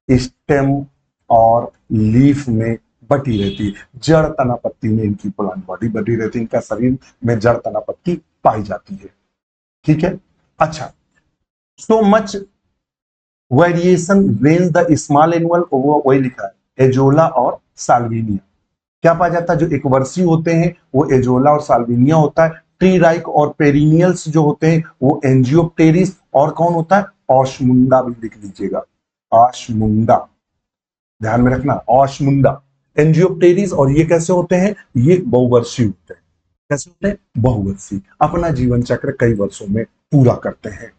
स्टेम और लीफ में बटी रहती है। जड़ तना पत्ती में इनकी प्लांट बॉडी बटी रहती है, इनका शरीर में जड़ तना पत्ती पाई जाती है, ठीक है। अच्छा, so much variation range the small annual, वो वही लिखा है, एजोला और साल्विनिया। क्या पाया जाता है? जो एक वर्षीय होते हैं वो एजोला और साल्विनिया होता है। ट्री राइक और पेरिनियल्स जो होते हैं वो एंजियोप्टेरिस, और कौन होता है? ऑशमुंडा भी लिख लीजिएगा, ऑशमुंडा, ध्यान में रखना, ऑशमुंडा, एंजियोप्टेरिस। और ये कैसे होते हैं? ये बहुवर्षीय होते हैं। कैसे होते हैं? बहुवर्षीय, अपना जीवन चक्र कई वर्षों में पूरा करते हैं।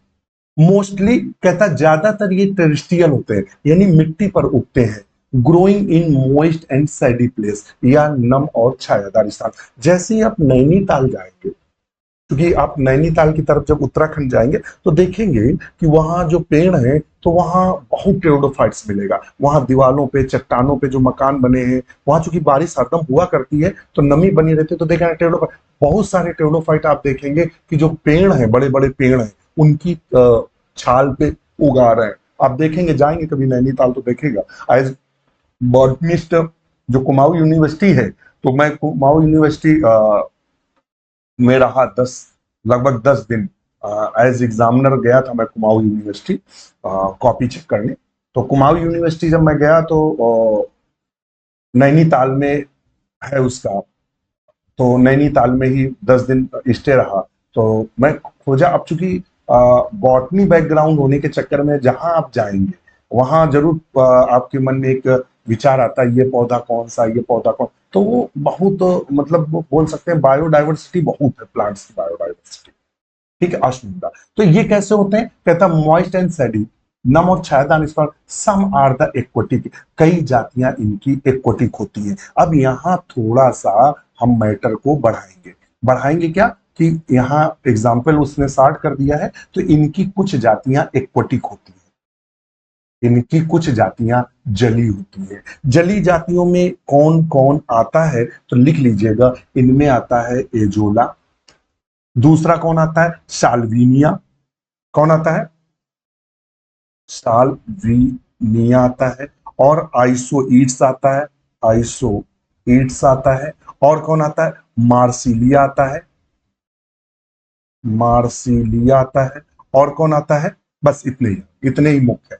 मोस्टली कहता ज्यादातर ये टेरेस्ट्रियल होते हैं, यानी मिट्टी पर उगते हैं। Growing in moist and सैडी place, या नम और छायादार स्थान। जैसे ही आप नैनीताल जाएंगे, क्योंकि आप नैनीताल की तरफ जब उत्तराखंड जाएंगे तो देखेंगे कि वहां जो पेड़ है तो वहां बहुत टेरिडोफाइट्स मिलेगा। वहां दीवालों पे, चट्टानों पे जो मकान बने हैं, वहां चूंकि बारिश हरदम हुआ करती है तो नमी बनी रहती है, तो देखेंगे टेरिडोफाइट, बहुत सारे टेरिडोफाइट आप देखेंगे कि जो पेड़ है, बड़े बड़े पेड़ हैं, उनकी छाल पे उगा रहे हैं। आप देखेंगे, जाएंगे कभी नैनीताल तो देखेगा। एज बॉटनिस्ट जो कुमाऊं यूनिवर्सिटी है, तो मैं कुमाऊं यूनिवर्सिटी में रहा लगभग 10 दिन, एज एग्जामिनर गया था मैं कुमाऊं यूनिवर्सिटी कॉपी चेक करने। तो कुमाऊं यूनिवर्सिटी जब मैं गया तो नैनीताल में है उसका, तो नैनीताल में ही 10 दिन स्टे रहा। तो मैं खोजा, अब चूंकि बॉटनी बैकग्राउंड होने के चक्कर में जहां आप जाएंगे वहां जरूर आपके मन में एक विचार आता है, ये पौधा कौन सा, ये पौधा कौन। तो वो बहुत, मतलब वो बोल सकते हैं बायोडाइवर्सिटी बहुत है, प्लांट्स की बायोडाइवर्सिटी, ठीक है। अश्वगंधा, तो ये कैसे होते हैं? कहता मॉइस्ट एंड सैडी, नम और छायादार स्थान। सम आर द एक्वटिक, कई जातियां इनकी एक्वटिक होती हैं। अब यहां थोड़ा सा हम मैटर को बढ़ाएंगे। बढ़ाएंगे क्या? कि यहाँ एग्जाम्पल उसने स्टार्ट कर दिया है, तो इनकी कुछ जातियां एक्वटिक होती हैं, इनकी कुछ जातियां जली होती है। जली जातियों में कौन कौन आता है? तो लिख लीजिएगा, इनमें आता है एजोला। दूसरा कौन आता है? साल्विनिया। कौन आता है? साल्विनिया आता है। और आइसोईट्स आता है, आइसोईट्स आता है। और कौन आता है? मार्सिलिया आता है, मार्सिलिया आता है। और कौन आता है? बस इतने ही मुख्य है,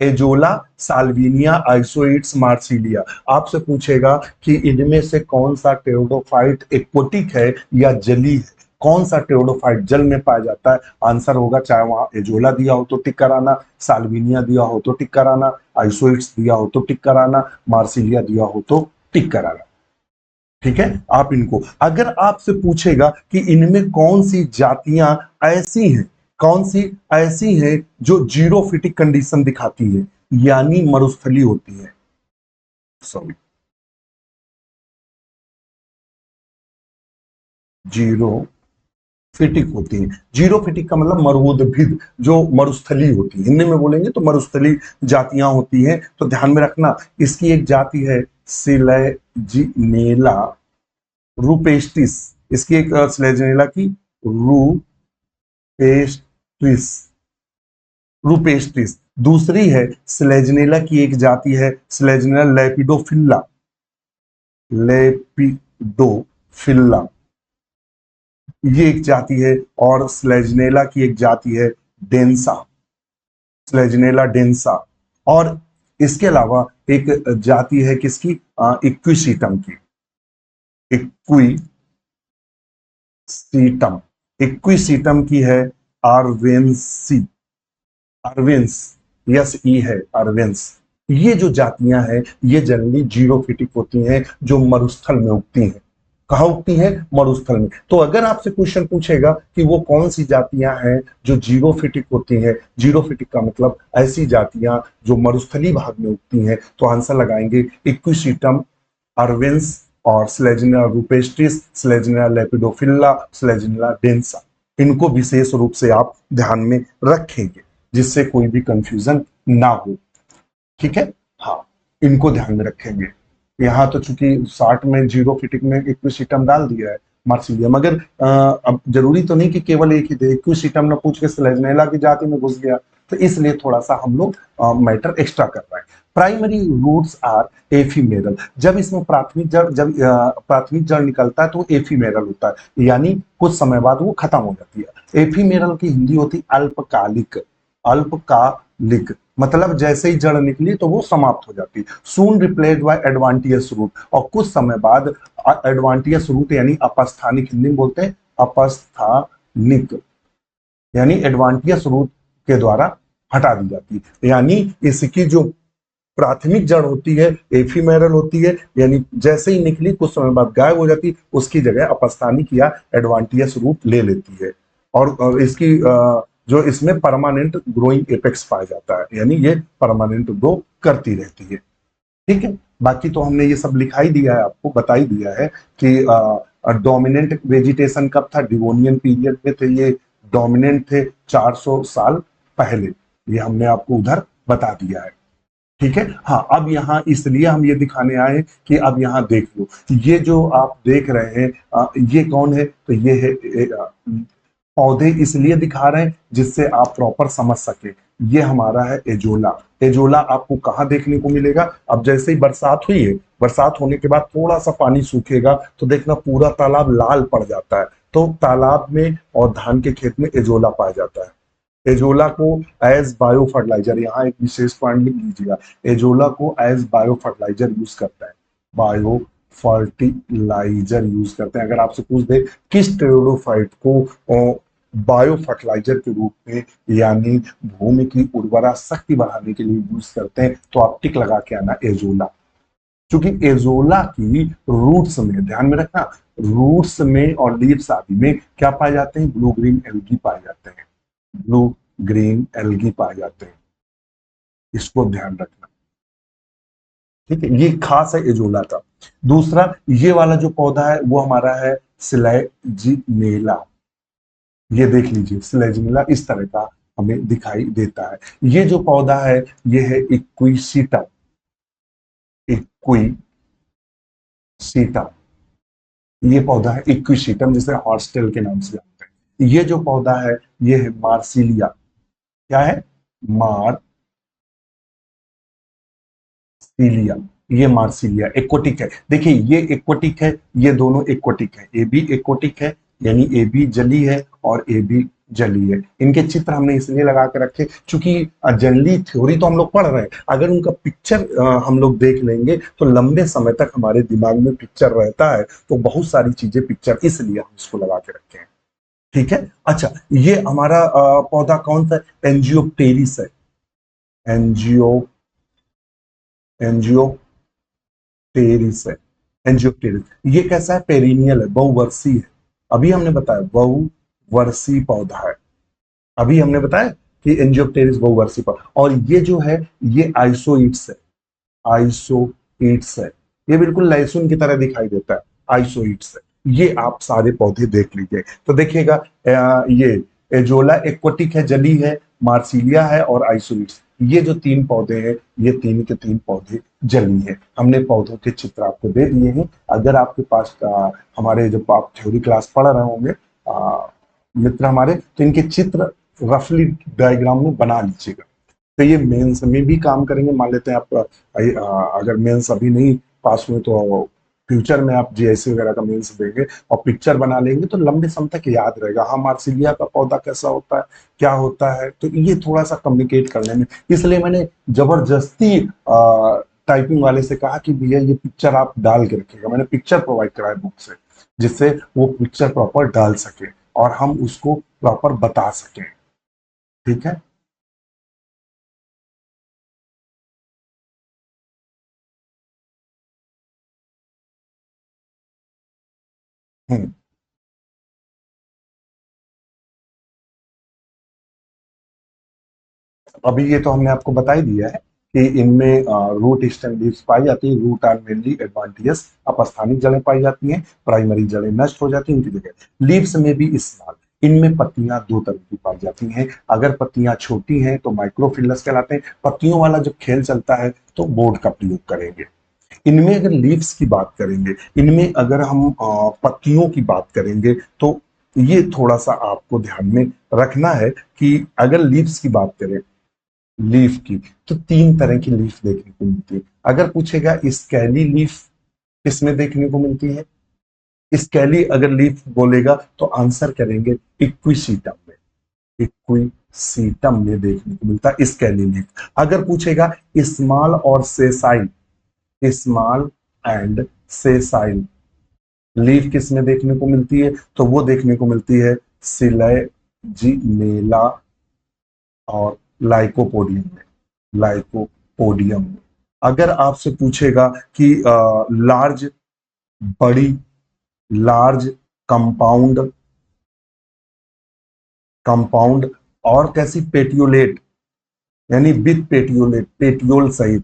एजोला, साल्विनिया, आइसोइट्स, मार्सिलिया। आपसे पूछेगा कि इनमें से कौन सा टेरिडोफाइट एक्वटिक है या जली है? कौन सा टेरिडोफाइट जल में पाया जाता है? आंसर होगा, चाहे वहां एजोला दिया हो तो टिक कराना, साल्विनिया दिया हो तो टिक कराना, आइसोइट्स दिया हो तो टिक कराना, मार्सिलिया दिया हो तो टिक कराना, ठीक है। आप इनको, अगर आपसे पूछेगा कि इनमें कौन सी जातियां ऐसी हैं, कौन सी ऐसी हैं जो जीरोफिटिक कंडीशन दिखाती है, यानी मरुस्थली होती है, सॉरी, जीरोफिटिक होती है। जीरोफिटिक का मतलब मरुद्भिद, जो मरुस्थली होती है, हिंदी में बोलेंगे तो मरुस्थली जातियां होती हैं। तो ध्यान में रखना, इसकी एक जाति है सिलेजिनेला रूपेस्टिस, इसकी एक स्लेजिनेला की रूपेस्टिस, रूपेस्टिस। दूसरी है स्लेजनेला की एक जाति है स्लेजनेला लेपिडोफिल्ला, लेपिडोफिल्ला ये एक जाति है। और स्लेजनेला की एक जाति है डेंसा, स्लेजनेला डेंसा। और इसके अलावा एक जाति है किसकी, इक्विसीटम की, इक्विसीटम, इक्विसीटम की है आर्वेंसी, अरविंस, यस ई है अरविंस। ये जो जातियां हैं ये जनरली जीरोफिटिक होती हैं, जो मरुस्थल में उगती हैं। कहाँ उगती हैं, मरुस्थल में। तो अगर आपसे क्वेश्चन पूछेगा कि वो कौन सी जातियां हैं जो जीरोफिटिक होती हैं, जीरोफिटिक का मतलब ऐसी जातियां जो मरुस्थली भाग में उगती हैं, तो आंसर लगाएंगे इक्विसीटम, अरविंस और स्लेजनिया रूपेस्ट्रिस, स्लेजनिया लेपिडोफिल्ला, स्लेजनिया डेंसा। इनको विशेष रूप से आप ध्यान में रखेंगे जिससे कोई भी कंफ्यूजन ना हो। ठीक है, हाँ, इनको ध्यान में रखेंगे। यहाँ तो चूंकि 60 में जीरोफिटिक में इक्विसीटम डाल दिया है, मार्सिलियम। मगर अब जरूरी तो नहीं कि केवल एक ही दे, इक्विसीटम न पूछ के स्लेजनेला की जाति में घुस गया, तो इसलिए थोड़ा सा हम लोग मैटर एक्स्ट्रा कर रहे हैं। Primary roots are ephemeral. जब इसमें प्राथमिक जड़, जब प्राथमिक जड़ निकलता है तो एफीमेरल होता है, यानी कुछ समय बाद वो खत्म हो जाती है। एफीमेरल की हिंदी होती अल्पकालिक, अल्पकालिक मतलब जैसे ही जड़ निकली तो वो समाप्त हो जाती है। सून रिप्लेस्ड बाय एडवांटियस रूट, और कुछ समय बाद एडवांटियस रूट यानी अपस्थानिक, हिंदी में बोलते हैं अपस्थानिक, यानी एडवांटियस रूट के द्वारा हटा दी जाती है। यानी इसकी जो प्राथमिक जड़ होती है एफीमेरल होती है, यानी जैसे ही निकली कुछ समय बाद गायब हो जाती, उसकी जगह अपस्थानिक या एडवांटियस रूट ले लेती है। और इसकी जो इसमें परमानेंट ग्रोइंग एपेक्स पाया जाता है, यानी ये परमानेंट ग्रो करती रहती है। ठीक है, बाकी तो हमने ये सब लिखाई दिया है, आपको बता ही दिया है कि डोमिनेंट वेजिटेशन कब था, डिवोनियन पीरियड में थे ये, डोमिनेंट थे 400 साल पहले, ये हमने आपको उधर बता दिया है। ठीक है, हाँ, अब यहाँ इसलिए हम ये दिखाने आए कि अब यहाँ देख लो, ये जो आप देख रहे हैं ये कौन है, तो ये है पौधे इसलिए दिखा रहे हैं जिससे आप प्रॉपर समझ सके। ये हमारा है एजोला। एजोला आपको कहाँ देखने को मिलेगा, अब जैसे ही बरसात हुई है, बरसात होने के बाद थोड़ा सा पानी सूखेगा तो देखना पूरा तालाब लाल पड़ जाता है, तो तालाब में और धान के खेत में एजोला पाया जाता है। एजोला को एज बायो फर्टिलाइजर, यहाँ एक विशेष पॉइंट लिख लीजिएगा, एजोला को एज बायो फर्टिलाइजर यूज करता है, बायो फर्टिलाइजर यूज करते हैं। अगर आपसे पूछ दे किस टेरिडोफाइट को बायो फर्टिलाइजर के रूप में यानी भूमि की उर्वरा शक्ति बढ़ाने के लिए यूज करते हैं, तो आप टिक लगा के आना एजोला। क्योंकि एजोला की रूट्स में, ध्यान में रखना, रूट्स में और लीव्स आदि में क्या पाए जाते हैं, ब्लू ग्रीन एल्गी पाए जाते हैं, ब्लू ग्रीन एल्गी पाए जाते हैं, इसको ध्यान रखना। ठीक है, ये खास है एजोला का। दूसरा ये वाला जो पौधा है वो हमारा है स्लेजिनेला, ये देख लीजिए स्लेजिनेला इस तरह का हमें दिखाई देता है। ये जो पौधा है ये है इक्विसीटम, इक्विसीटम, ये पौधा है इक्विसीटम, जिसे हॉर्सटेल के नाम से जानते हैं। ये जो पौधा है ये है मार्सिलिया, क्या है, मार्सिलिया, ये मार्सिलिया एक्वटिक है। देखिए ये एक्वटिक है, ये दोनों एक्वटिक है, ए बी एक्वटिक है, यानी ए बी जली है और ए बी जली है। इनके चित्र हमने इसलिए लगा के रखे क्योंकि जनरली थ्योरी तो हम लोग पढ़ रहे हैं, अगर उनका पिक्चर हम लोग देख लेंगे तो लंबे समय तक हमारे दिमाग में पिक्चर रहता है, तो बहुत सारी चीजें पिक्चर, इसलिए हम इसको लगा के रखे हैं। ठीक है, अच्छा, ये हमारा पौधा कौन सा, एंजियोप्टेरिस है, एंजियो एंजियोप्टेरिस है, एंजियोप्टेरिस। ये कैसा है, पेरिनियल है, बहुवर्षीय है। अभी हमने बताया बहुवर्षीय पौधा है, अभी हमने बताया कि एंजियोप्टेरिस बहुवर्षीय पौधा। और ये जो है ये आइसोइट्स है, आइसोइट्स है, ये बिल्कुल लहसुन की तरह दिखाई देता है, आइसोइट्स है। ये आप सारे पौधे देख लीजिए तो देखिएगा, ये एजोला एक्वटिक है, जली है, मार्सिलिया है और आइसोइट्स, ये जो तीन पौधे हैं ये तीन के तीन पौधे जली हैं। हमने पौधों के चित्र आपको दे दिए हैं। अगर आपके पास हमारे जब आप थ्योरी क्लास पढ़ रहे होंगे मित्र हमारे, तो इनके चित्र रफली डायग्राम में बना लीजिएगा। तो ये मेंस में भी काम करेंगे। मान लेते हैं आप अगर मेंस अभी नहीं पास हुए तो फ्यूचर में आप जीआईसी वगैरह का मेंस देंगे और पिक्चर बना लेंगे तो लंबे समय तक याद रहेगा, हाँ मार्सिलिया का पौधा कैसा होता है, क्या होता है। तो ये थोड़ा सा कम्युनिकेट करने में, इसलिए मैंने जबरदस्ती टाइपिंग वाले से कहा कि भैया ये पिक्चर आप डाल के रखिएगा। मैंने पिक्चर प्रोवाइड कराया बुक से, जिससे वो पिक्चर प्रॉपर डाल सके और हम उसको प्रॉपर बता सकें। ठीक है। हम्म। अभी ये तो हमने आपको बता ही दिया है कि इनमें रूट स्टेम लीव्स पाई जाती है। रूट आर मेनली एडवांटियस, अपस्थानिक जड़ें पाई जाती हैं, प्राइमरी जड़ें नष्ट हो जाती हैं उनकी जगह। लीव्स में भी स्मॉल, इनमें पत्तियां दो तरह की पाई जाती हैं। अगर पत्तियां छोटी हैं तो माइक्रोफिलस कहलाते हैं। पत्तियों वाला जब खेल चलता है तो बोर्ड का प्रयोग करेंगे। इनमें अगर लीव्स की बात करेंगे, इनमें अगर हम पत्तियों की बात करेंगे तो ये थोड़ा सा आपको ध्यान में रखना है कि अगर लीव्स की बात करें, लीफ की, तो तीन तरह की लीफ देखने को मिलती है। अगर पूछेगा स्केली लीफ किसमें देखने को मिलती है, स्केली अगर लीफ बोलेगा तो आंसर करेंगे इक्विसीटम में। इक्विसीटम में देखने को मिलता है स्केली लीफ। अगर पूछेगा स्मॉल और sessile, small and sessile leaf किस में देखने को मिलती है, तो वो देखने को मिलती है सिलेजिनेला और लाइकोपोडियम में, लाइकोपोडियम में। अगर आपसे पूछेगा कि लार्ज, बड़ी, लार्ज कंपाउंड, कंपाउंड और कैसी, पेटियोलेट, यानी विथ पेटियोलेट, पेटियोल सहित,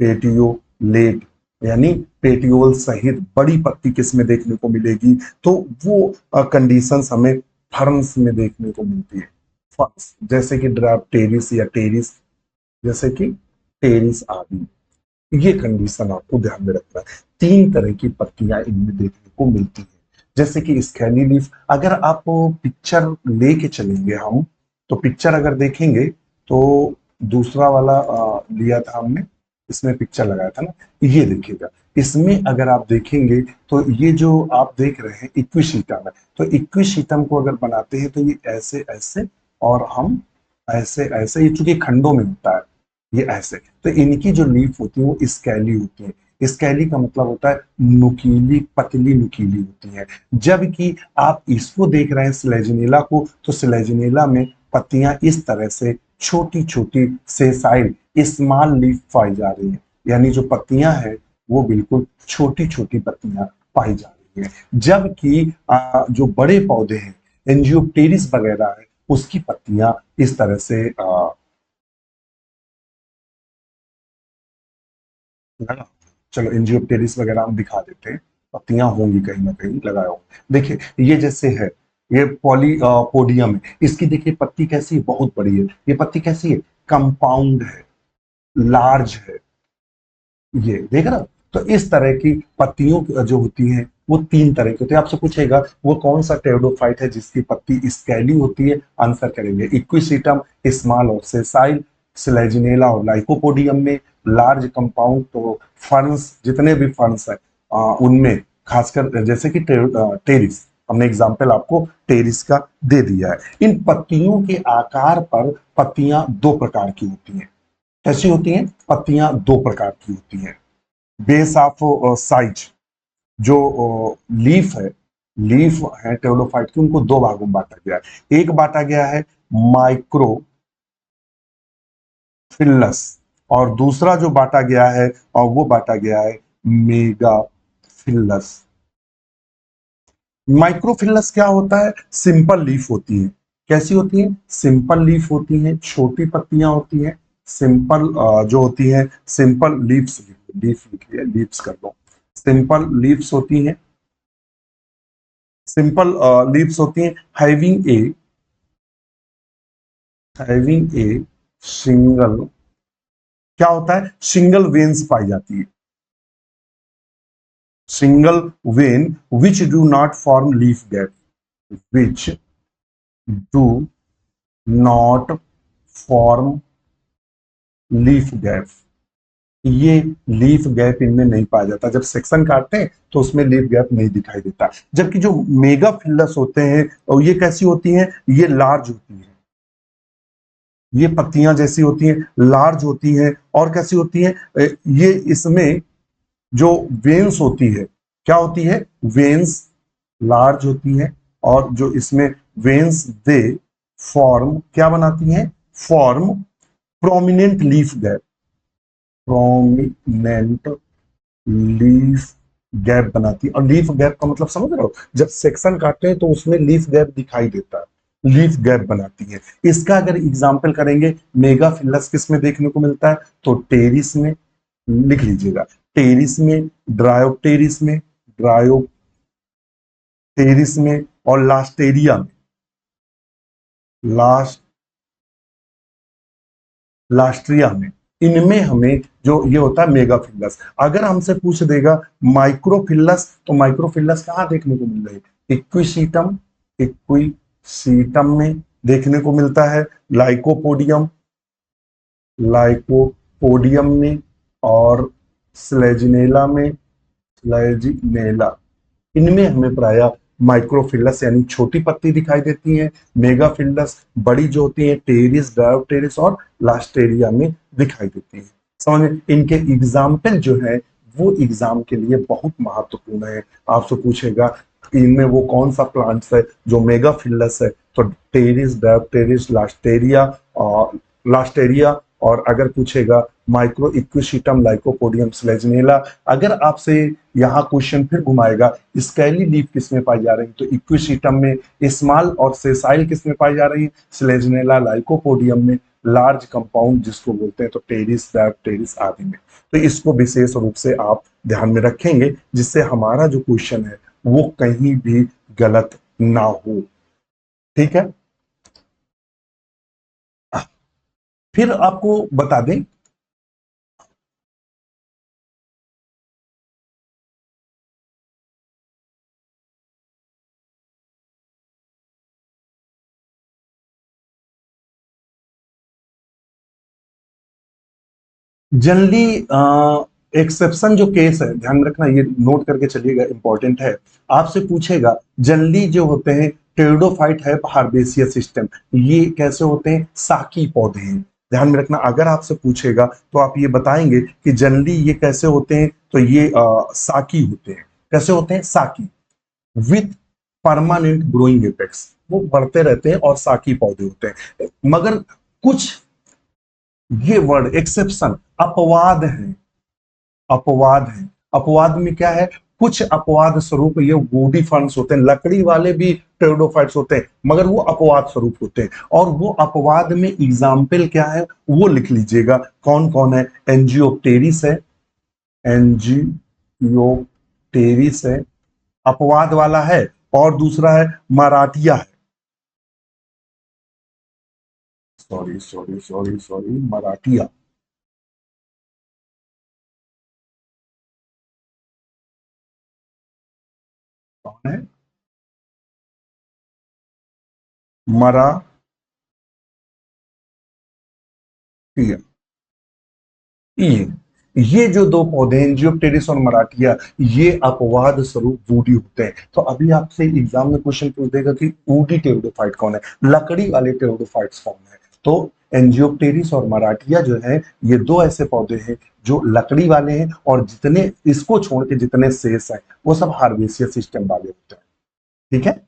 पेटियोलेट यानी पेटियोल सहित बड़ी पत्ती किस में देखने को मिलेगी, तो वो कंडीशंस हमें फर्न्स में देखने को मिलती है। फर्न्स जैसे कि ड्राफ टेरिस या टेरिस, जैसे कि टेरिस आदि। ये कंडीशन आपको ध्यान में रखना है। तीन तरह की पत्तियां इनमें देखने को मिलती हैं। जैसे कि स्केली लीफ, अगर आप पिक्चर लेके चलेंगे हम, तो पिक्चर अगर देखेंगे तो दूसरा वाला लिया था हमने, इसमें पिक्चर लगाया था ना, ये देखिएगा। इसमें अगर आप देखेंगे तो ये जो आप देख रहे हैं इक्विशीटम है, तो इक्विशीटम को अगर बनाते हैं तो ये ऐसे ऐसे और हम ऐसे ऐसे, ये चूंकि खंडों में होता है, ये ऐसे। तो इनकी जो लीफ होती है वो स्कैली होती है। स्कैली का मतलब होता है नुकीली, पतली नुकीली होती है। जबकि आप इसको देख रहे हैं स्लेजिनेला को, तो स्लेजिनेला में पत्तियां इस तरह से छोटी छोटी सेसाइल स्मॉल लीफ पाई जा रही है। यानी जो पत्तियां हैं वो बिल्कुल छोटी छोटी पत्तियां पाई जा रही है। जबकि जो बड़े पौधे हैं, एंजियोप्टेरिस वगैरह है, उसकी पत्तियां इस तरह से है ना। चलो एंजियोप्टेरिस वगैरह हम दिखा देते हैं, पत्तियां होंगी कहीं ना कहीं लगाए होंगे। देखिए ये जैसे है, ये पॉली पोडियम है, इसकी देखिए पत्ती कैसी है, बहुत बड़ी है। ये पत्ती कैसी है, कंपाउंड है, लार्ज है, ये देख रहा। तो इस तरह की पत्तियों जो होती हैं वो तीन तरह की होती है। आपसे पूछेगा वो कौन सा टेरिडोफाइट है जिसकी पत्ती स्कैली होती है, आंसर करेंगे इक्विसीटम, स्मॉल और सेसाइल, स्लेजिनेला और लाइकोपोडियम में, लार्ज कंपाउंड तो फर्न्स, जितने भी फर्न्स है उनमें, खासकर जैसे कि टेरिस, हमने एग्जाम्पल आपको टेरिस का दे दिया है। इन पत्तियों के आकार पर पत्तियां दो प्रकार की होती हैं। कैसी होती हैं, पत्तियां दो प्रकार की होती हैं। बेस ऑफ साइज, जो लीफ है, लीफ है टेरोडोफाइट की, उनको दो भागों में बांटा गया है। एक बांटा गया है माइक्रोफिलस, और दूसरा जो बांटा गया है और वो बांटा गया है मेगाफिलस। माइक्रोफिलस क्या होता है, सिंपल लीफ होती है। कैसी होती है, सिंपल लीफ होती है, छोटी पत्तियां होती हैं। सिंपल जो होती है, सिंपल लीव्स, लीफ लिखिए, लीव्स कर दो, सिंपल लीव्स होती हैं। सिंपल लीव्स होती हैं, हैविंग ए सिंगल, क्या होता है, सिंगल वेन्स पाई जाती है। Single when which do not form leaf gap, which do not form leaf gap, ये लीफ गैप इनमें नहीं पाया जाता। जब सेक्शन काटते हैं तो उसमें लीफ गैप नहीं दिखाई देता। जबकि जो मेगा फिलस होते हैं और ये कैसी होती हैं, ये लार्ज होती हैं, ये पत्तियां जैसी होती हैं, लार्ज होती हैं। और कैसी होती हैं, ये इसमें जो वेन्स होती है, क्या होती है, वेन्स लार्ज होती है। और जो इसमें वेन्स दे फॉर्म क्या बनाती हैं, form prominent leaf gap, prominent leaf gap बनाती है। और लीफ गैप का मतलब समझ रहे हो, जब सेक्शन काटते हैं तो उसमें लीफ गैप दिखाई देता है, लीफ गैप बनाती है। इसका अगर एग्जाम्पल करेंगे, मेगा फिलस किस में देखने को मिलता है, तो टेरिस में, लिख लीजिएगा, टेरिस में, ड्रायोप्टेरिस में और लास्टेरिया में, लास्ट लास्ट्रिया में, इनमें हमें जो ये होता है मेगाफिलस। अगर हमसे पूछ देगा माइक्रोफिलस, तो माइक्रोफिलस कहाँ देखने को मिल रही है, इक्विसीटम में देखने को मिलता है, लाइकोपोडियम लाइकोपोडियम में, और स्लेजिनेला में, स्लेजिनेला, इनमें हमें प्राय माइक्रोफिलस यानी छोटी पत्ती दिखाई देती है। मेगाफिलस बड़ी जो होती है टेरिस, डायोप्टेरिस और लास्टेरिया में दिखाई देती है। समझ में, इनके एग्जाम्पल जो है वो एग्जाम के लिए बहुत महत्वपूर्ण है। आपसे पूछेगा कि इनमें वो कौन सा प्लांट्स है जो मेगाफिलस है, तो टेरिस, डायोप्टेरिस, लास्टेरिया। और अगर पूछेगा माइक्रो इक्विशीटम, लाइकोपोडियम, स्लेजिनेला। अगर आपसे यहाँ क्वेश्चन फिर घुमाएगा स्केली लीफ किस में पाई जा रही है, तो इक्विशीटम में, स्मॉल और सेसाइल किस में पाई जा रही है, स्लेजिनेला, लाइकोपोडियम में, लार्ज कंपाउंड जिसको बोलते हैं तो टेरिस, डायोप्टेरिस आदि में। तो इसको विशेष रूप से आप ध्यान में रखेंगे, जिससे हमारा जो क्वेश्चन है वो कहीं भी गलत ना हो। ठीक है, फिर आपको बता दें, जनरली एक्सेप्शन जो केस है, ध्यान रखना, ये नोट करके चलिएगा, इंपॉर्टेंट है। आपसे पूछेगा जनरली जो होते हैं टेरिडोफाइट है हार्बेसिया सिस्टम, ये कैसे होते हैं, साकी पौधे हैं। ध्यान में रखना, अगर आपसे पूछेगा तो आप ये बताएंगे कि जनरली ये कैसे होते हैं, तो ये साकी होते हैं। कैसे होते हैं, साकी, विथ परमानेंट ग्रोइंग एपेक्स, वो बढ़ते रहते हैं और साकी पौधे होते हैं। मगर कुछ, ये वर्ड एक्सेप्शन, अपवाद है, अपवाद है। अपवाद में क्या है, कुछ अपवाद स्वरूप ये वुडी फर्न्स होते हैं, लकड़ी वाले भी टेरिडोफाइट्स होते हैं, मगर वो अपवाद स्वरूप होते हैं। और वो अपवाद में एग्जाम्पल क्या है वो लिख लीजिएगा, कौन कौन है, एंजियोप्टेरिस है, एंजियोप्टेरिस है, अपवाद वाला है। और दूसरा है मराठिया है, सॉरी मराठिया, कौन है, मराठिया। ये जो दो पौधे हैं एंजियोप्टेरिस और मराठिया, ये अपवाद स्वरूप वुडी होते हैं। तो अभी आपसे एग्जाम में क्वेश्चन पूछ देगा कि वुडी टेरिडोफाइट कौन है, लकड़ी वाले टेरिडोफाइट्स कौन है, तो एंजियोप्टेरिस और मराठिया जो है ये दो ऐसे पौधे हैं जो लकड़ी वाले हैं, और जितने इसको छोड़ के जितने शेष हैं वो सब हार्बेसिया सिस्टम वाले होते हैं। ठीक है,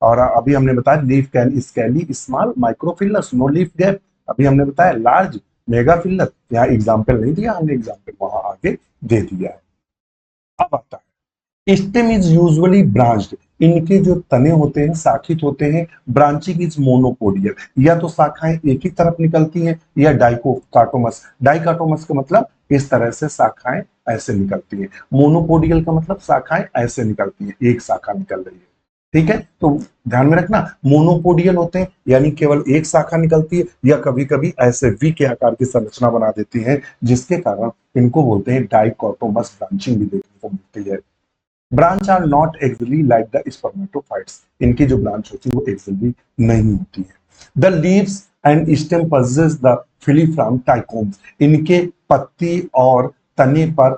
और अभी हमने बताया leaf can scaly, small, microphyllous, no leaf gap. अभी हमने बताया लार्ज, मेगा फिलस। यहाँ एग्जाम्पल नहीं दिया हमने, एग्जाम्पल वहां आगे दे दिया है। अब आता है स्टेम इज यूजुअली ब्रांच्ड, इनके जो तने होते हैं शाखित होते हैं। ब्रांचिंग इज मोनोपोडियल, या तो शाखाएं एक ही तरफ निकलती हैं, या डाइकोकाटोमस, डाइकाटोमस का मतलब इस तरह से शाखाएं ऐसे निकलती हैं, मोनोपोडियल का मतलब शाखाएं ऐसे निकलती हैं, एक शाखा निकल रही है। ठीक है, तो ध्यान में रखना, मोनोपोडियल होते हैं यानी केवल एक शाखा निकलती है, या कभी कभी ऐसे वी के आकार की संरचना बना देती है, जिसके कारण इनको बोलते हैं डाइकोटोमस ब्रांचिंग भी देखने को मिलती है। Branch are not exactly like the spermatophytes, इनकी जो ब्रांच होती है वो एक्सली नहीं होती है। The leaves and stem possess the filiform trichomes. इनके पत्ती और तने पर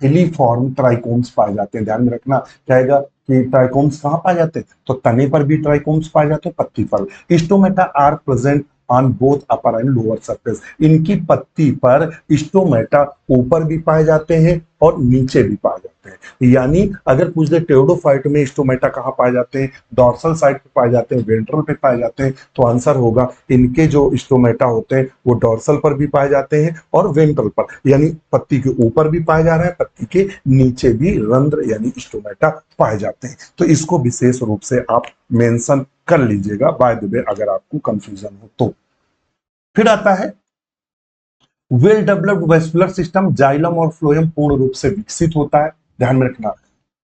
फिलीफॉर्म ट्राइकोम्स पाए जाते हैं। ध्यान में रखना चाहेगा कि ट्राइकोम्स कहाँ पाए जाते हैं, तो तने पर भी ट्राइकोम्स पाए जाते हैं, पत्ती पर। Stomata are present on both upper and lower surface. इनकी पत्ती पर स्टोमेटा ऊपर भी पाए जाते हैं और नीचे भी पाए जाते हैं। यानी अगर पूछ दे टेरिडोफाइट में स्टोमेटा कहाँ पाए जाते हैं, डॉर्सल साइड पे पाए जाते हैं, वेंट्रल पे पाए जाते हैं, तो आंसर होगा इनके जो स्टोमेटा होते हैं वो डॉर्सल पर भी पाए जाते हैं और वेंट्रल पर, यानी पत्ती के ऊपर भी पाए जा रहे हैं, पत्ती के नीचे भी रंध्र यानी स्टोमेटा पाए जाते हैं। तो इसको विशेष रूप से आप मेंशन कर लीजिएगा बाय द वे अगर आपको कंफ्यूजन हो तो। फिर आता है well developed vascular system. Xylem और फ्लोएम पूर्ण रूप से विकसित होता है। ध्यान में रखना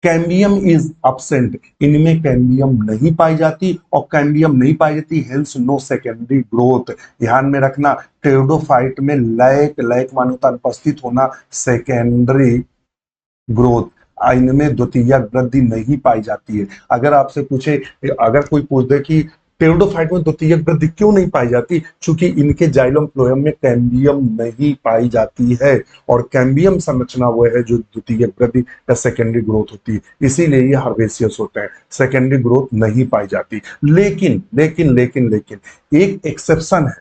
कैम्बियम इज absent, इनमें कैम्बियम नहीं पाई जाती, और कैम्बियम नहीं पाई जाती हेल्स नो सेकेंडरी ग्रोथ। ध्यान में रखना टेरिडोफाइट में लैक लैक मान्यता अनुपस्थित होना, सेकेंडरी ग्रोथ, इनमें द्वितीयक वृद्धि नहीं पाई जाती है। अगर आपसे पूछे, अगर कोई पूछ दे कि टेरिडोफाइट में द्वितीयक वृद्धि क्यों नहीं पाई जाती, क्योंकि इनके जाइलम फ्लोएम में कैम्बियम नहीं पाई जाती है, और कैम्बियम संरचना वो है जो द्वितीयक वृद्धि या सेकेंडरी ग्रोथ होती है, इसीलिए ये हर्बेसियस होते हैं, सेकेंडरी ग्रोथ नहीं पाई जाती। लेकिन लेकिन लेकिन लेकिन एक एक्सेप्शन है,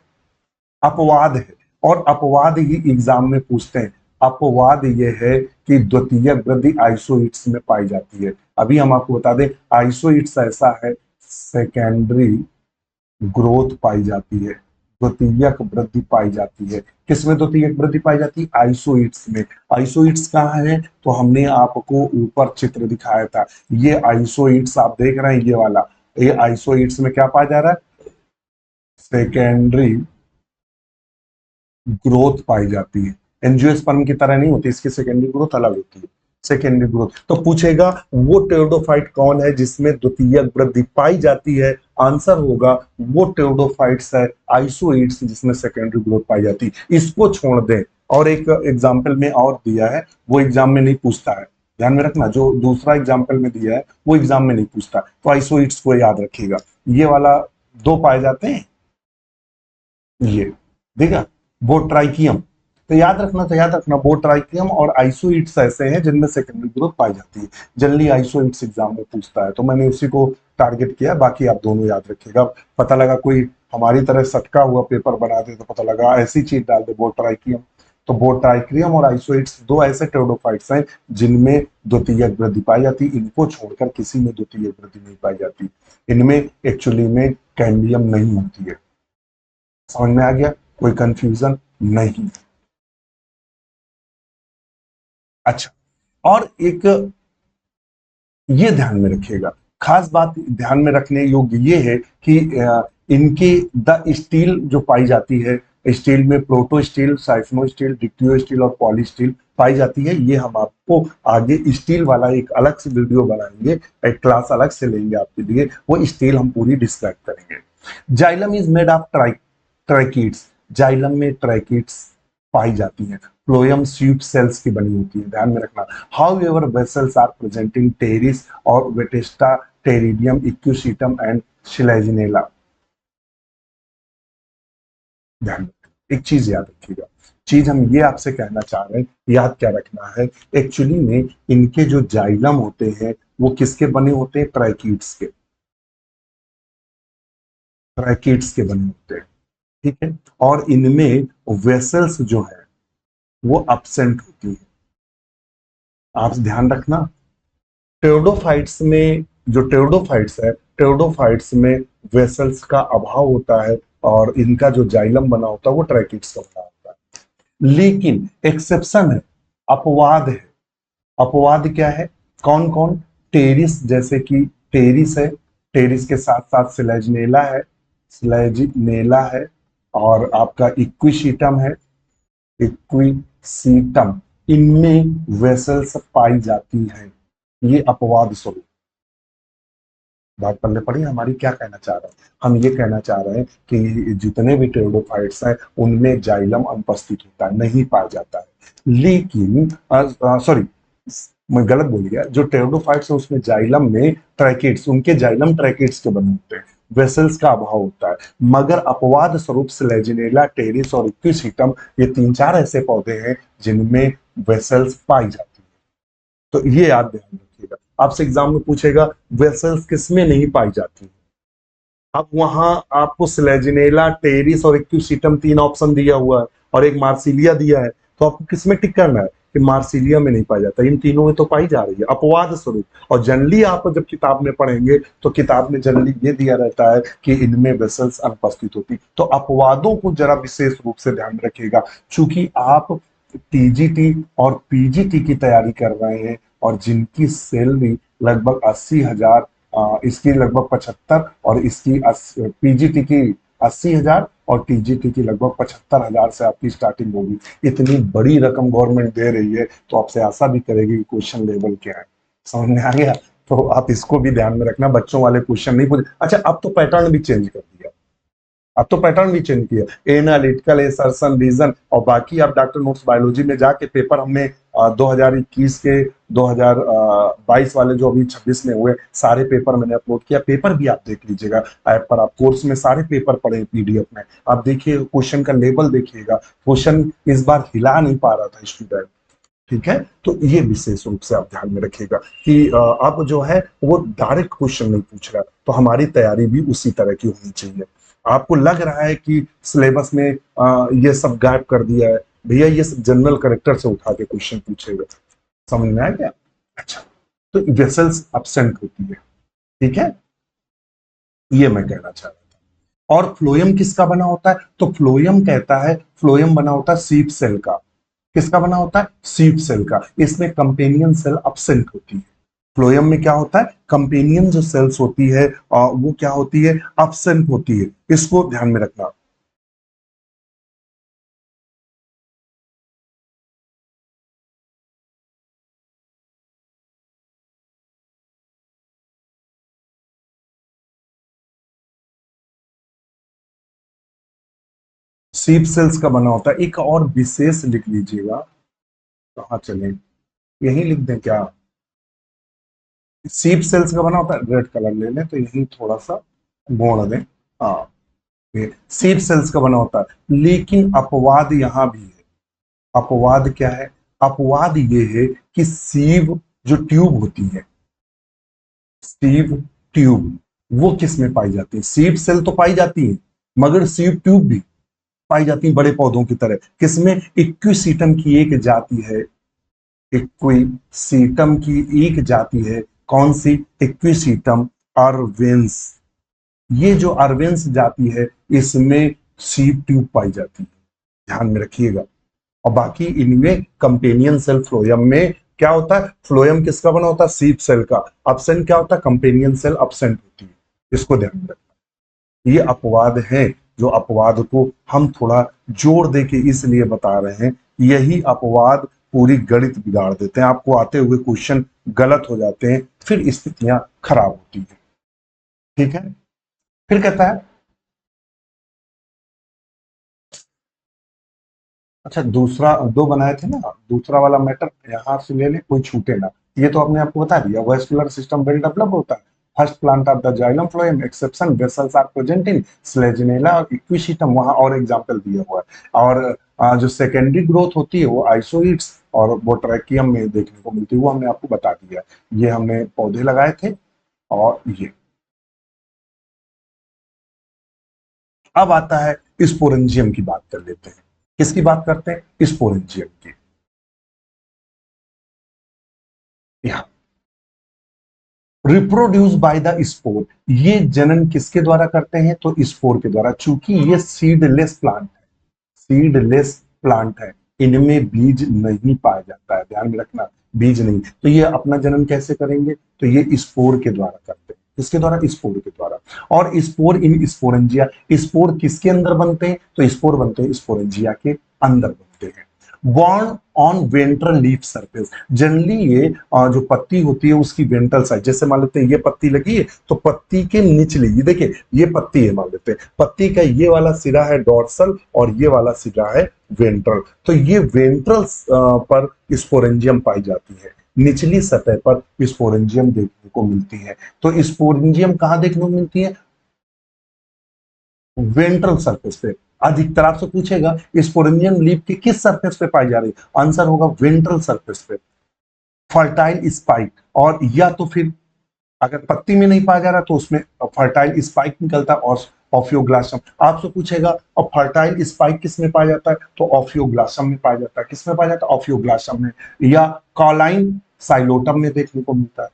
अपवाद है, और अपवाद ही एग्जाम में पूछते हैं। अपवाद यह है कि द्वितीय वृद्धि आइसोइट्स में पाई जाती है। अभी हम आपको बता दें आइसोइट्स ऐसा है सेकेंडरी ग्रोथ पाई जाती है, द्वितीयक वृद्धि पाई जाती है। किसमें द्वितीयक वृद्धि पाई जाती है, आइसोइट्स में। आइसोइट्स कहाँ है, तो हमने आपको ऊपर चित्र दिखाया था, ये आइसोइट्स आप देख रहे हैं, ये वाला, ये आइसोइट्स में क्या पाया जा रहा है, सेकेंडरी ग्रोथ पाई जाती है। एंजियोस्पर्म की तरह नहीं होती, इसकी सेकेंडरी ग्रोथ अलग होती है। सेकेंडरी ग्रोथ तो पूछेगा वो टेरिडोफाइट कौन है जिसमें द्वितीय वृद्धि पाई जाती है, आंसर होगा वो टेरिडोफाइट्स है आइसोइट्स जिसमें सेकेंडरी ग्रोथ पाई जाती है। इसको छोड़ दें, और एक एग्जाम्पल में और दिया है, वो एग्जाम में नहीं पूछता है। ध्यान में रखना जो दूसरा एग्जाम्पल में दिया है वो एग्जाम में नहीं पूछता, तो आइसोइट्स को याद रखिएगा। ये वाला दो पाए जाते हैं, ये देखा बोट्राइकियम, तो याद रखना, तो याद रखना बोट्राइकियम और आइसोइट्स ऐसे हैं जिनमें सेकेंडरी ग्रोथ पाई जाती है। जनरली आइसोइट्स एग्जाम में पूछता है, तो मैंने उसी को टारगेट किया, बाकी आप दोनों याद रखिएगा। पता लगा कोई हमारी तरह सटका हुआ पेपर बना दे, तो पता लगा ऐसी चीज डाल दे बोट्राइकियम, तो बोट्राइकियम और आइसोइट्स दो ऐसे टेरिडोफाइट्स हैं जिनमें द्वितीय वृद्धि पाई जाती, इनको छोड़कर किसी में द्वितीय वृद्धि नहीं पाई जाती। इनमें एक्चुअली में कैम्बियम नहीं होती है। समझ में आ गया, कोई कंफ्यूजन नहीं। अच्छा, और एक ये ध्यान में रखिएगा, खास बात ध्यान में रखने योग्य ये है कि इनकी द स्टील जो पाई जाती है, स्टील में प्रोटो स्टील, साइफनो स्टील, डिक्टियो स्टील और पॉली स्टील पाई जाती है। ये हम आपको आगे स्टील वाला एक अलग से वीडियो बनाएंगे, एक क्लास अलग से लेंगे आपके लिए, वो स्टील हम पूरी डिस्क्राइब करेंगे। Xylem is made of tracheids, xylem में ट्राइकीड्स पाई जाती हैं। फ्लोएम स्वीट सेल्स की बनी होती है, ध्यान में रखना। However vessels are presenting Pteris और वेटेस्टा, टेरिडियम, इक्यूसीटम एंड शिलेजिनेला। ध्यान रखना, एक चीज याद रखिएगा, चीज हम ये आपसे कहना चाह रहे हैं, याद क्या रखना है, एक्चुअली में इनके जो जाइलम होते हैं वो किसके बने होते हैं, ट्राइकीड्स के, ट्राइकीड्स के बने होते हैं, ठीक है। और इनमें वेसल्स जो है वो एब्सेंट होती है। आप ध्यान रखना टेरिडोफाइट्स में, जो टेरिडोफाइट्स है, टेरिडोफाइट्स में वेसल्स का अभाव होता है, और इनका जो जाइलम बना होता है वो ट्रैकिड्स का बना होता है। लेकिन एक्सेप्शन है, अपवाद है। अपवाद क्या है, कौन कौन, टेरिस, जैसे कि टेरिस है, टेरिस के साथ साथ सिलेजनेला है, सिलेजनेला है, और आपका इक्विशीटम है, इक्विसीटम, इनमें वेसल्स पाई जाती हैं। ये अपवाद स्वरूप, बात पल्ले पड़ी हमारी, क्या कहना चाह रहे हैं, हम ये कहना चाह रहे हैं कि जितने भी टेरिडोफाइट्स हैं उनमें जाइलम अनुपस्थित होता है, नहीं पाया जाता है। लेकिन सॉरी, मैं गलत बोल गया, जो टेरिडोफाइट्स है उसमें जाइलम में ट्रैकिड्स, उनके जाइलम ट्रैकिड्स के बने होते हैं, वेसल्स का अभाव होता है। मगर अपवाद स्वरूप स्लेजिनेला, टेरिस और इक्विसीटम ये 3-4 ऐसे पौधे हैं जिनमें वेसल्स पाई जाती है। तो ये याद ध्यान रखिएगा, आपसे एग्जाम में पूछेगा वेसल्स किसमें नहीं पाई जाती। अब वहां आपको स्लेजिनेला, टेरिस और इक्विसीटम 3 ऑप्शन दिया हुआ है और एक मार्सिलिया दिया है, तो आपको किसमें टिक करना है कि मार्सिलिया में नहीं पाया जाता, इन तीनों में तो पाई जा रही है अपवाद स्वरूप। और जनरली आप जब किताब में पढ़ेंगे तो किताब में जनरली ये दिया रहता है कि इनमें वेसल्स अनुपस्थित होती। तो अपवादों को जरा विशेष रूप से ध्यान में रखिएगा, चूंकि आप टीजीटी और पीजीटी की तैयारी कर रहे हैं और जिनकी सैलरी लगभग 80,000, इसकी लगभग 75 और इसकी पीजीटी की 80,000 और टीजीटी की लगभग 75,000 से आपकी स्टार्टिंग होगी। इतनी बड़ी रकम गवर्नमेंट दे रही है तो आपसे आशा भी करेगी कि क्वेश्चन लेवल क्या है। समझ में आ गया? तो आप इसको भी ध्यान में रखना, बच्चों वाले क्वेश्चन नहीं पूछे। अच्छा, अब तो पैटर्न भी चेंज कर दिया, अब तो पैटर्न भी चेंज किया, एनालिटिकल, एसर्शन, रीजन। और बाकी आप डॉक्टर नोट्स बायोलॉजी में जाके पेपर हमने 2021 के 2022 वाले जो अभी 26 में हुए सारे पेपर मैंने अपलोड किया, पेपर भी आप देख लीजिएगा ऐप पर। आप कोर्स में सारे पेपर पढ़े पीडीएफ में, आप देखिए क्वेश्चन का लेवल देखिएगा। क्वेश्चन इस बार हिला नहीं पा रहा था स्टूडेंट, ठीक है? तो ये विशेष रूप से आप ध्यान में रखिएगा कि अब जो है वो डायरेक्ट क्वेश्चन नहीं पूछ रहा, तो हमारी तैयारी भी उसी तरह की होनी चाहिए। आपको लग रहा है कि सिलेबस में ये सब गायब कर दिया है, भैया ये सब जनरल करेक्टर से उठा के क्वेश्चन पूछेगा। समझ में आया क्या? अच्छा, तो वेसल्स एब्सेंट होती है, ठीक है, ये मैं कहना चाह रहा था। और फ्लोएम किसका बना होता है? तो फ्लोएम कहता है, फ्लोएम बना होता है सीप सेल का। किसका बना होता है? सीप सेल का। इसमें कंपेनियन सेल एब्सेंट होती है। फ्लोएम में क्या होता है? कंपेनियन जो सेल्स होती है वो क्या होती है? एब्सेंट होती है। इसको ध्यान में रखना। सीप सेल्स का बना होता है। एक और विशेष लिख लीजिएगा, कहाँ चले, यही लिख दें क्या? सीप सेल्स का बना होता है, रेड कलर ले लें तो यही थोड़ा सा मोड़ दें। हाँ, सीप सेल्स का बना होता है। लेकिन अपवाद यहां भी है। अपवाद क्या है? अपवाद ये है कि सीव जो ट्यूब होती है, सीव ट्यूब, वो किस में पाई जाती है? सीप सेल तो पाई जाती है, मगर सीव ट्यूब भी पाई जाती है बड़े पौधों की तरह। किसमें? इक्विसीटम की एक जाति है, इक्विसीटम की एक जाति है। कौन सी? इक्विसीटम अर्वेंस। ये जो अर्वेंस जाति है इसमें सीप ट्यूब पाई जाती है, ध्यान में रखिएगा। और बाकी इनमें कंपेनियन सेल फ्लोएम में क्या होता है? फ्लोएम किसका बना होता है? सीप सेल का। एब्सेंट क्या होता है? कंपेनियन सेल एब्सेंट होती है। इसको ध्यान में रखना। ये अपवाद है, जो अपवाद को हम थोड़ा जोर दे के इसलिए बता रहे हैं, यही अपवाद पूरी गणित बिगाड़ देते हैं। आपको आते हुए क्वेश्चन गलत हो जाते हैं, फिर स्थितियां खराब होती है, ठीक है? फिर कहता है, अच्छा दूसरा दो बनाए थे ना, दूसरा वाला मैटर यहां से ले ले, कोई छूटे ना। ये तो आपने आपको बता दिया, वेस्कुलर सिस्टम वेल डेवलप होता है। First plant of the xylem phloem, exception vessels are present in Selaginella और इक्विसीटम, वहां और एग्जांपल दिया हुआ है। और जो सेकेंडरी ग्रोथ होती है वो आइसोइड्स और वो ट्रैकियम में देखने को मिलती है, वो हमने आपको बता दिया। ये हमने पौधे लगाए थे। और ये अब आता है स्पोरेंजियम की बात कर लेते हैं। किसकी बात करते हैं? स्पोरेंजियम की। यहाँ रिप्रोड्यूस बाय द स्पोर, ये जनन किसके द्वारा करते हैं? तो स्पोर के द्वारा। चूंकि ये सीडलेस प्लांट है, सीडलेस प्लांट है, इनमें बीज नहीं पाया जाता है, ध्यान में रखना, बीज नहीं। तो ये अपना जनन कैसे करेंगे? तो ये स्पोर के द्वारा करते हैं। किसके द्वारा? स्पोर के द्वारा। और स्पोर इन स्पोरेंजिया, स्पोर किसके अंदर बनते हैं? तो स्पोर बनते हैं स्पोरेंजिया के अंदर बनते हैं। Born on ventral leaf surface, generally ये जो पत्ती होती है उसकी वेंट्रल साइड, जैसे मान लेते हैं ये पत्ती लगी है तो पत्ती के निचले, ये देखिए ये पत्ती है, मान लेते हैं पत्ती का ये वाला सिरा है डॉर्सल और ये वाला सिरा है वेंट्रल। तो ये वेंट्रल पर स्पोरेंजियम पाई जाती है, निचली सतह पर स्पोरेंजियम देखने को मिलती है। तो स्पोरेंजियम कहाँ देखने को मिलती है? वेंट्रल सरफेस पे। अधिकतर आपसे पूछेगा स्पोरेंजियम लीफ की किस सरफेस पे पाई जा रही है, आंसर होगा वेंट्रल सरफेस पे। फर्टाइल स्पाइक, और या तो फिर अगर पत्ती में नहीं पाया जा रहा तो उसमें फर्टाइल स्पाइक निकलता है और ऑफियोग्लासम। आपसे पूछेगा और फर्टाइल स्पाइक किस में पाया जाता है, तो ऑफियोग्लासम में पाया जाता है। किस में पाया जाता है, ऑफियोग्लासम में। या कॉलाइन साइलोटम में देखने को मिलता है,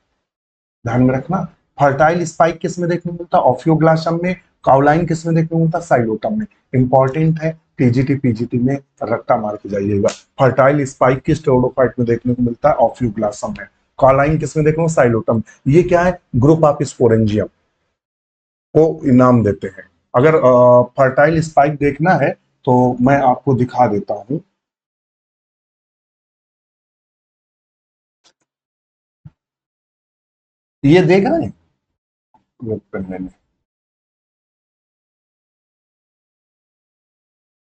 ध्यान में रखना। फर्टाइल स्पाइक किस में देखने को मिलता है, ऑफियोग्लासम में। काउलाइन किस में देखने को मिलता है, साइलोटम में। इंपॉर्टेंट है, टीजीटी पीजीटी में रट्टा मार के जाइएगा। फर्टाइल स्पाइक किस टेरोडोफाइट में देखने को मिलता है, ऑफियोग्लासम में। काउलाइन किस में देखने को, साइलोटम। ये क्या है, ग्रुप ऑफ स्पोरेंजियम को इनाम देते हैं। अगर फर्टाइल स्पाइक देखना है तो मैं आपको दिखा देता हूं। ये देख रहे हैं,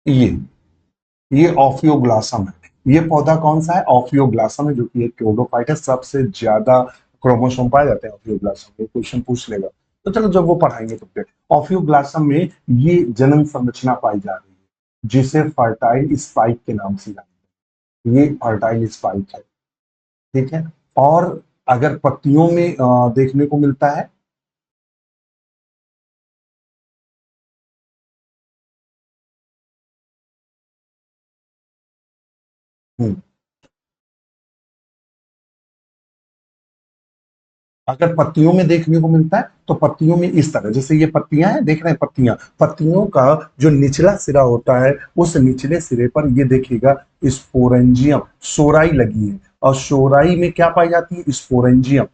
ये ये ऑफियोग्लासम है। ये पौधा कौन सा है, ऑफियोग्लासम है, जो कि एक क्लोडोफाइट है। सबसे ज्यादा क्रोमोसोम पाए जाते हैं ऑफियोग्लासम में। क्वेश्चन पूछ लेगा तो चलो जब वो पढ़ाएंगे तब तक। ऑफियोग्लासम में ये जनन संरचना पाई जा रही है जिसे फर्टाइल स्पाइक के नाम से जानते हैं। ये फर्टाइल स्पाइक है, ठीक है। और अगर पत्तियों में देखने को मिलता है, हम्म, अगर पत्तियों में देखने को मिलता है तो पत्तियों में इस तरह, जैसे ये पत्तियां हैं, देख रहे हैं पत्तियां, पत्तियों का जो निचला सिरा होता है उस निचले सिरे पर ये देखिएगा स्पोरेंजियम, सोराई लगी है। और सोराई में क्या पाई जाती है, स्पोरेंजियम।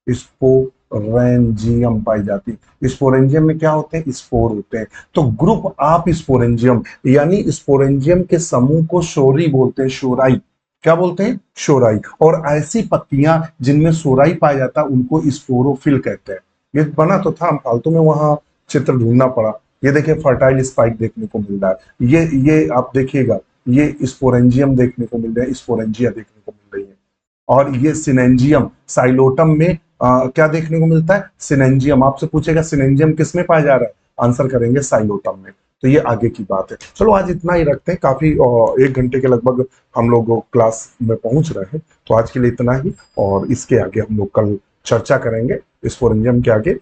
स्पोरेंजियम पाई जाती है। स्पोरेंजियम में क्या होते हैं, स्पोर होते हैं। तो ग्रुप ऑफ स्पोरेंजियम, यानी स्पोरेंजियम के समूह को शोरी बोलते हैं, शोराई। क्या बोलते हैं, शोराई। और ऐसी पत्तियां जिनमें सोराई पाया जाता है उनको स्पोरोफिल कहते हैं। ये बना तो था, फालतू में वहां चित्र ढूंढना पड़ा। ये देखिए फर्टाइल स्पाइक देखने को मिल रहा है। ये आप देखिएगा, ये स्पोरेंजियम देखने को मिल रहा है, स्पोरेंजिया देखने को मिल रही है। और ये सिनेंजियम, साइलोटम में क्या देखने को मिलता है, सिनेंजियम। आपसे पूछेगा सिनेंजियम किस में पाया जा रहा है, आंसर करेंगे साइलोटम में। तो ये आगे की बात है। चलो आज इतना ही रखते हैं, काफी 1 घंटे के लगभग हम लोग क्लास में पहुंच रहे हैं। तो आज के लिए इतना ही, और इसके आगे हम लोग कल चर्चा करेंगे स्पोरेंजियम के आगे।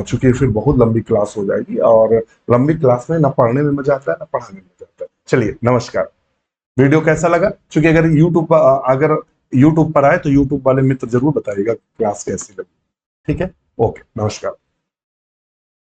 चूंकि फिर बहुत लंबी क्लास हो जाएगी, और लंबी क्लास में ना पढ़ने में मजा आता है ना पढ़ाने में मजा आता है। चलिए नमस्कार। वीडियो कैसा लगा, क्योंकि अगर यूट्यूब पर आए तो यूट्यूब वाले मित्र जरूर बताइएगा क्लास कैसी लगी। ठीक है, ओके, नमस्कार।